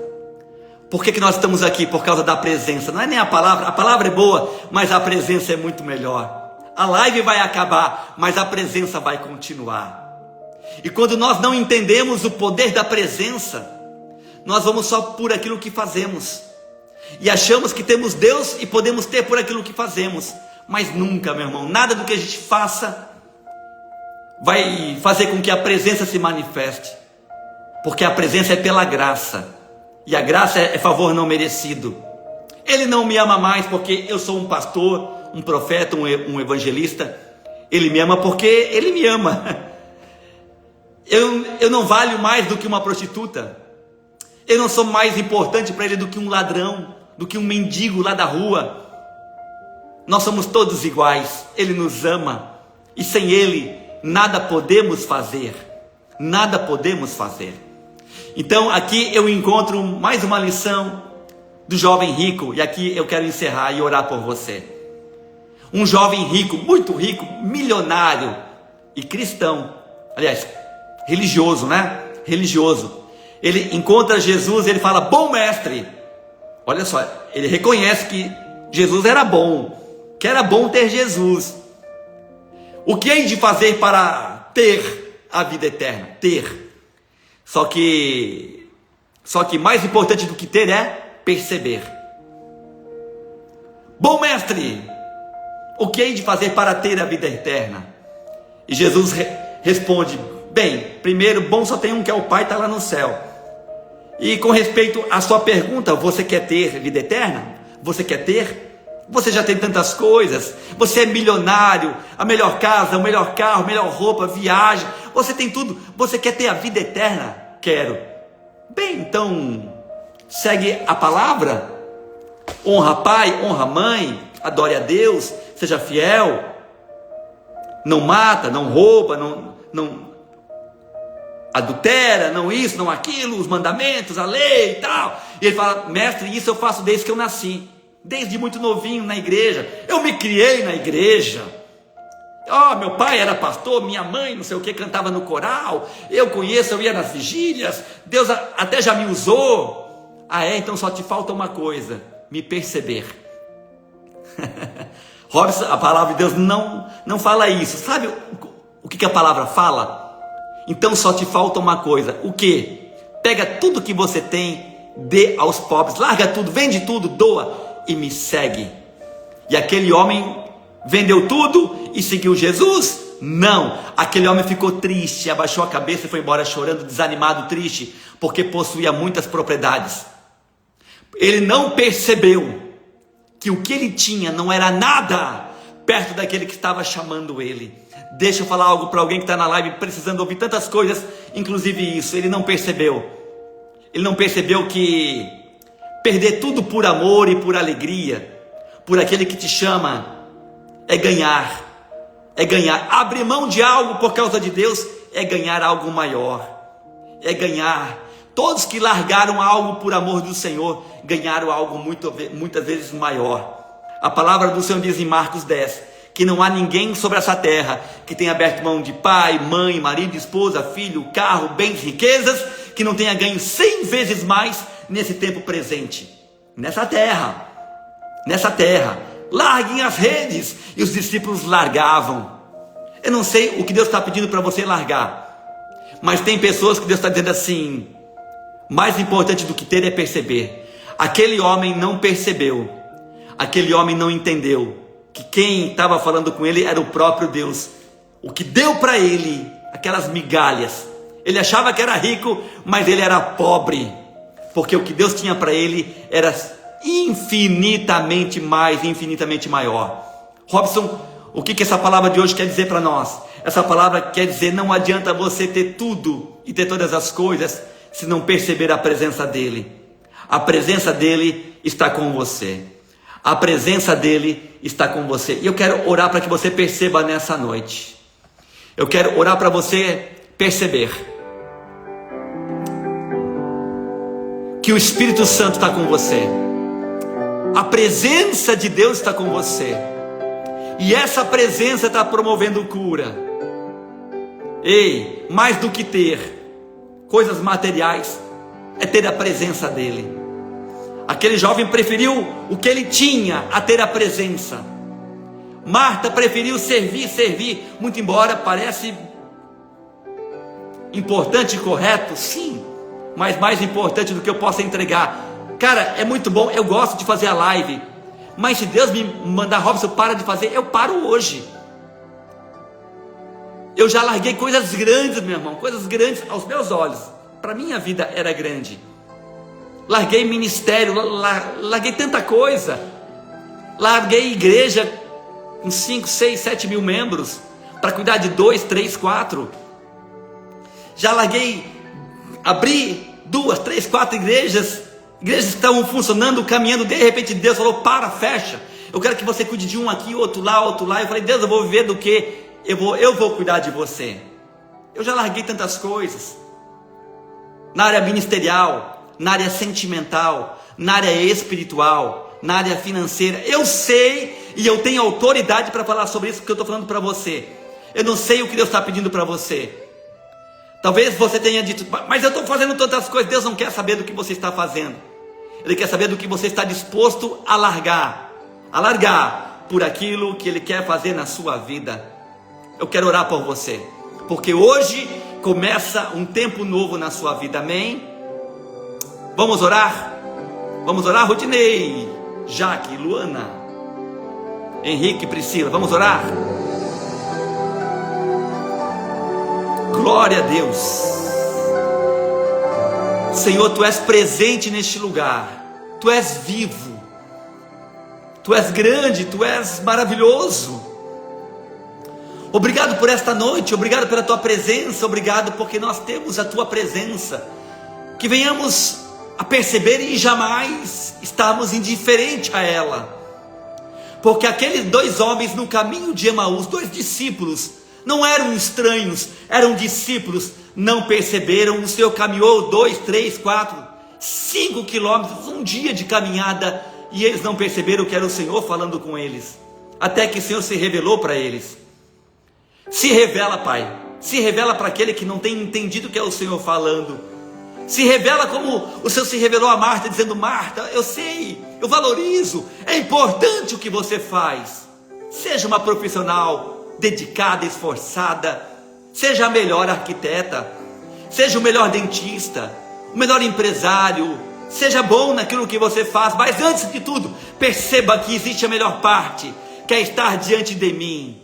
Por que nós estamos aqui? Por causa da presença. Não é nem a palavra é boa, mas a presença é muito melhor. A live vai acabar, mas a presença vai continuar. E quando nós não entendemos o poder da presença, nós vamos só por aquilo que fazemos, e achamos que temos Deus e podemos ter por aquilo que fazemos. Mas nunca, meu irmão, nada do que a gente faça vai fazer com que a presença se manifeste, porque a presença é pela graça, e a graça é favor não merecido. Ele não me ama mais porque eu sou um pastor, um profeta, um evangelista. Ele me ama porque Ele me ama. Eu não valho mais do que uma prostituta. Eu não sou mais importante para Ele do que um ladrão, do que um mendigo lá da rua. Nós somos todos iguais. Ele nos ama, e sem Ele nada podemos fazer. Nada podemos fazer. Então aqui eu encontro mais uma lição do jovem rico, e aqui eu quero encerrar e orar por você. Um jovem rico, muito rico, milionário e cristão. Aliás, religioso, né? Religioso. Ele encontra Jesus e ele fala: bom mestre. Olha só, ele reconhece que Jesus era bom, que era bom ter Jesus. O que hei de fazer para ter a vida eterna? Ter. Só que mais importante do que ter é perceber. Bom mestre, o que hei de fazer para ter a vida eterna? E Jesus responde: bem, primeiro, bom só tem um, que é o Pai, está lá no céu. E com respeito à sua pergunta, você quer ter vida eterna? Você quer ter? Você já tem tantas coisas, você é milionário, a melhor casa, o melhor carro, a melhor roupa, viagem, você tem tudo, você quer ter a vida eterna? Quero. Bem, então, segue a palavra, honra pai, honra mãe, adore a Deus, seja fiel, não mata, não rouba, não adultera, não isso, não aquilo, os mandamentos, a lei e tal. E ele fala: mestre, isso eu faço desde que eu nasci, desde muito novinho na igreja, eu me criei na igreja. Meu pai era pastor, minha mãe não sei o que, cantava no coral, eu conheço, eu ia nas vigílias, Deus até já me usou. Então só te falta uma coisa: me perceber. Robson, a palavra de Deus não fala isso. Sabe o que a palavra fala? Então só te falta uma coisa. O que? Pega tudo que você tem, dê aos pobres, larga tudo, vende tudo, doa e me segue. E aquele homem vendeu tudo e seguiu Jesus? Não, aquele homem ficou triste, abaixou a cabeça e foi embora chorando, desanimado, triste, porque possuía muitas propriedades. Ele não percebeu que o que ele tinha não era nada perto daquele que estava chamando ele. Deixa eu falar algo para alguém que está na live precisando ouvir tantas coisas, inclusive isso. Ele não percebeu. Ele não percebeu que perder tudo por amor e por alegria, por aquele que te chama, é ganhar. É ganhar. Abrir mão de algo por causa de Deus é ganhar algo maior. É ganhar. Todos que largaram algo por amor do Senhor ganharam algo muitas vezes maior. A palavra do Senhor diz em Marcos 10 que não há ninguém sobre essa terra que tenha aberto mão de pai, mãe, marido, esposa, filho, carro, bens, riquezas, que não tenha ganho 100 vezes mais nesse tempo presente. Nessa terra. Larguem as redes. E os discípulos largavam. Eu não sei o que Deus está pedindo para você largar, mas tem pessoas que Deus está dizendo assim: mais importante do que ter é perceber. Aquele homem não percebeu. Aquele homem não entendeu que quem estava falando com ele era o próprio Deus. O que deu para ele aquelas migalhas, ele achava que era rico, mas ele era pobre, porque o que Deus tinha para ele era infinitamente mais, infinitamente maior. Robson, o que essa palavra de hoje quer dizer para nós? Essa palavra quer dizer: não adianta você ter tudo e ter todas as coisas se não perceber a presença dele. A presença dele está com você. A presença dele está com você. E eu quero orar para que você perceba nessa noite. Eu quero orar para você perceber que o Espírito Santo está com você. A presença de Deus está com você. E essa presença está promovendo cura. Ei, mais do que ter coisas materiais, é ter a presença dele. Aquele jovem preferiu o que ele tinha a ter a presença. Marta preferiu servir, muito embora parece importante e correto, sim, mas mais importante do que eu possa entregar. Cara, é muito bom, eu gosto de fazer a live, mas se Deus me mandar: Robson, para de fazer, eu paro hoje. Eu já larguei coisas grandes, meu irmão, coisas grandes aos meus olhos. Para minha vida era grande. Larguei ministério, larguei tanta coisa. Larguei igreja com 5, 6, 7 mil membros para cuidar de 2, 3, 4. Já larguei, abri 2, 3, 4 igrejas que estavam funcionando, caminhando. De repente Deus falou: para, fecha. Eu quero que você cuide de um aqui, outro lá. Eu falei: Deus, eu vou viver do que? Eu vou cuidar de você. Eu já larguei tantas coisas. Na área ministerial, na área sentimental, na área espiritual, na área financeira. Eu sei E eu tenho autoridade para falar sobre isso, porque eu estou falando para você. Eu não sei o que Deus está pedindo para você. Talvez você tenha dito, mas eu estou fazendo tantas coisas. Deus não quer saber do que você está fazendo. Ele quer saber do que você está disposto a largar por aquilo que Ele quer fazer na sua vida. Eu quero orar por você, porque hoje começa um tempo novo na sua vida, amém? Vamos orar? Vamos orar, Rudinei, Jaque, Luana, Henrique, Priscila, vamos orar? Glória a Deus. Senhor, Tu és presente neste lugar, Tu és vivo, Tu és grande, Tu és maravilhoso. Obrigado por esta noite, obrigado pela Tua presença, obrigado porque nós temos a Tua presença, que venhamos a perceber e jamais estarmos indiferentes a ela, porque aqueles 2 homens no caminho de Emaús, 2 discípulos, não eram estranhos, eram discípulos, não perceberam. O Senhor caminhou 2, 3, 4, 5 quilômetros, um dia de caminhada, e eles não perceberam que era o Senhor falando com eles, até que o Senhor se revelou para eles. Se revela, Pai, se revela para aquele que não tem entendido que é o Senhor falando. Se revela como o Senhor se revelou a Marta, dizendo: Marta, eu sei, eu valorizo, é importante o que você faz. Seja uma profissional dedicada, esforçada, seja a melhor arquiteta, seja o melhor dentista, o melhor empresário, seja bom naquilo que você faz, mas antes de tudo, perceba que existe a melhor parte, que é estar diante de mim.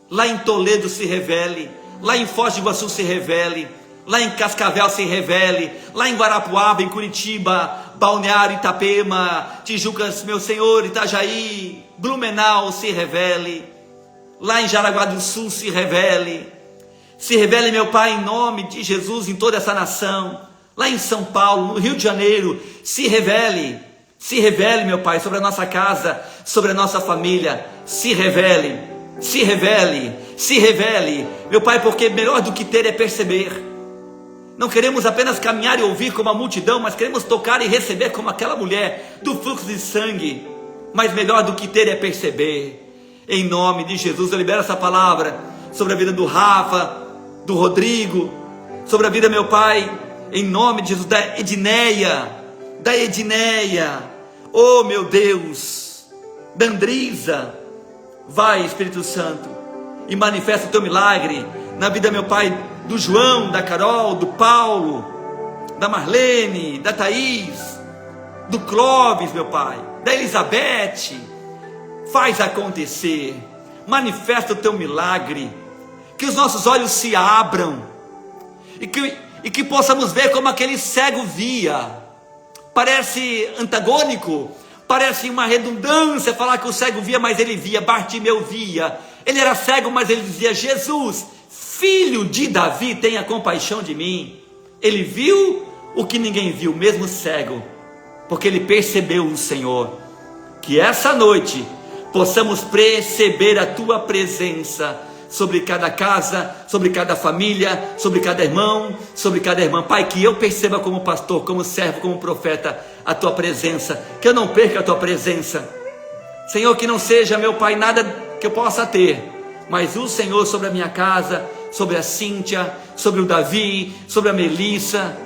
Lá em Toledo se revele, lá em Foz do Iguaçu se revele, lá em Cascavel se revele, lá em Guarapuava, em Curitiba, Balneário, Itapema, Tijucas, meu Senhor, Itajaí, Blumenau se revele, lá em Jaraguá do Sul se revele, meu Pai, em nome de Jesus, em toda essa nação, lá em São Paulo, no Rio de Janeiro, se revele, meu Pai, sobre a nossa casa, sobre a nossa família, se revele, meu Pai, porque melhor do que ter é perceber. Não queremos apenas caminhar e ouvir como a multidão, mas queremos tocar e receber como aquela mulher do fluxo de sangue. Mas melhor do que ter é perceber. Em nome de Jesus, eu libero essa palavra sobre a vida do Rafa, do Rodrigo, sobre a vida, meu Pai, em nome de Jesus, da Edneia, oh meu Deus, da Andrisa. Vai, Espírito Santo, e manifesta o Teu milagre na vida, meu Pai, do João, da Carol, do Paulo, da Marlene, da Thaís, do Clóvis, meu Pai, da Elizabeth. Faz acontecer, manifesta o Teu milagre, que os nossos olhos se abram, e que possamos ver como aquele cego via. Parece antagônico, parece uma redundância falar que o cego via, mas ele via. Bartimeu via, ele era cego, mas ele dizia: Jesus, filho de Davi, tenha compaixão de mim. Ele viu o que ninguém viu, mesmo cego, porque ele percebeu o Senhor. Que essa noite possamos perceber a Tua presença sobre cada casa, sobre cada família, sobre cada irmão, sobre cada irmã. Pai, que eu perceba como pastor, como servo, como profeta, a Tua presença, que eu não perca a Tua presença. Senhor, que não seja, meu Pai, nada que eu possa ter, mas o Senhor sobre a minha casa, sobre a Cíntia, sobre o Davi, sobre a Melissa,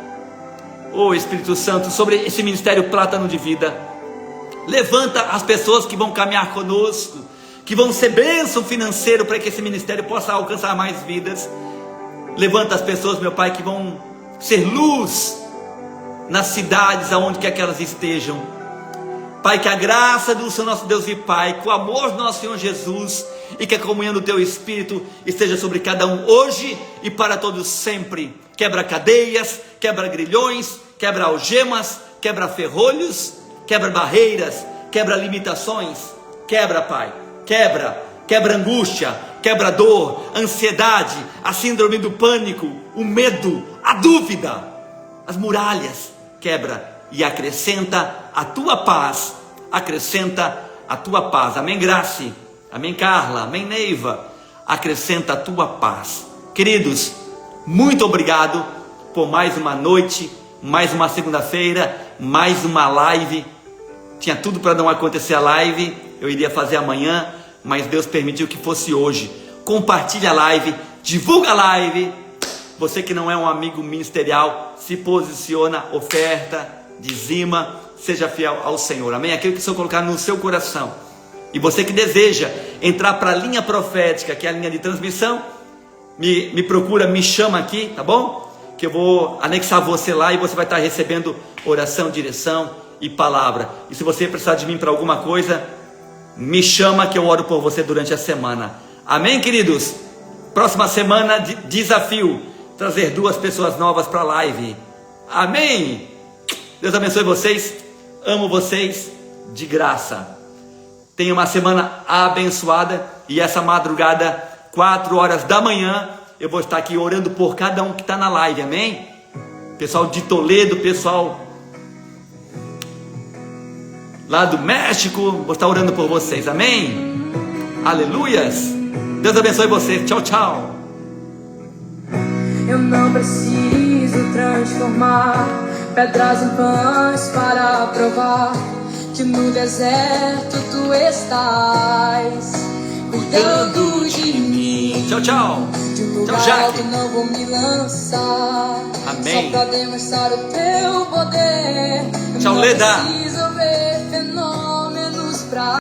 oh Espírito Santo, sobre esse ministério Plátano de Vida. Levanta as pessoas que vão caminhar conosco, que vão ser bênção financeiro para que esse ministério possa alcançar mais vidas. Levanta as pessoas, meu Pai, que vão ser luz nas cidades aonde quer que elas estejam. Pai, que a graça do Senhor nosso Deus e Pai, que o amor do nosso Senhor Jesus e que a comunhão do Teu Espírito esteja sobre cada um hoje e para todos sempre. Quebra cadeias, quebra grilhões, quebra algemas, quebra ferrolhos, quebra barreiras, quebra limitações. Quebra, Pai, quebra angústia, quebra dor, ansiedade, a síndrome do pânico, o medo, a dúvida, as muralhas. Quebra e acrescenta a Tua paz, acrescenta a Tua paz. Amém, Grace? Amém, Carla? Amém, Neiva? Acrescenta a Tua paz. Queridos, muito obrigado por mais uma noite, mais uma segunda-feira, mais uma live. Tinha tudo para não acontecer a live, eu iria fazer amanhã, mas Deus permitiu que fosse hoje. Compartilha a live, divulga a live. Você que não é um amigo ministerial, se posiciona, oferta, dizima, seja fiel ao Senhor, amém? Aquilo que o Senhor colocar no seu coração. E você que deseja entrar para a linha profética, que é a linha de transmissão, me procura, me chama aqui, tá bom? Que eu vou anexar você lá e você vai estar recebendo oração, direção e palavra. E se você precisar de mim para alguma coisa, me chama que eu oro por você durante a semana. Amém, queridos? Próxima semana, desafio, trazer 2 pessoas novas para a live. Amém? Deus abençoe vocês, amo vocês de graça. Tenha uma semana abençoada e essa madrugada, 4 horas da manhã, eu vou estar aqui orando por cada um que está na live, amém? Pessoal de Toledo, pessoal lá do México, vou estar orando por vocês, amém? Aleluias! Deus abençoe vocês, tchau, tchau! Eu não preciso transformar pedras em pães para provar que no deserto tu estás cuidando de mim. Tchau, tchau! De um lugar alto não vou me lançar. Amém. Só pra demonstrar o teu poder. Tchau, Leda. Preciso ver fenômenos pra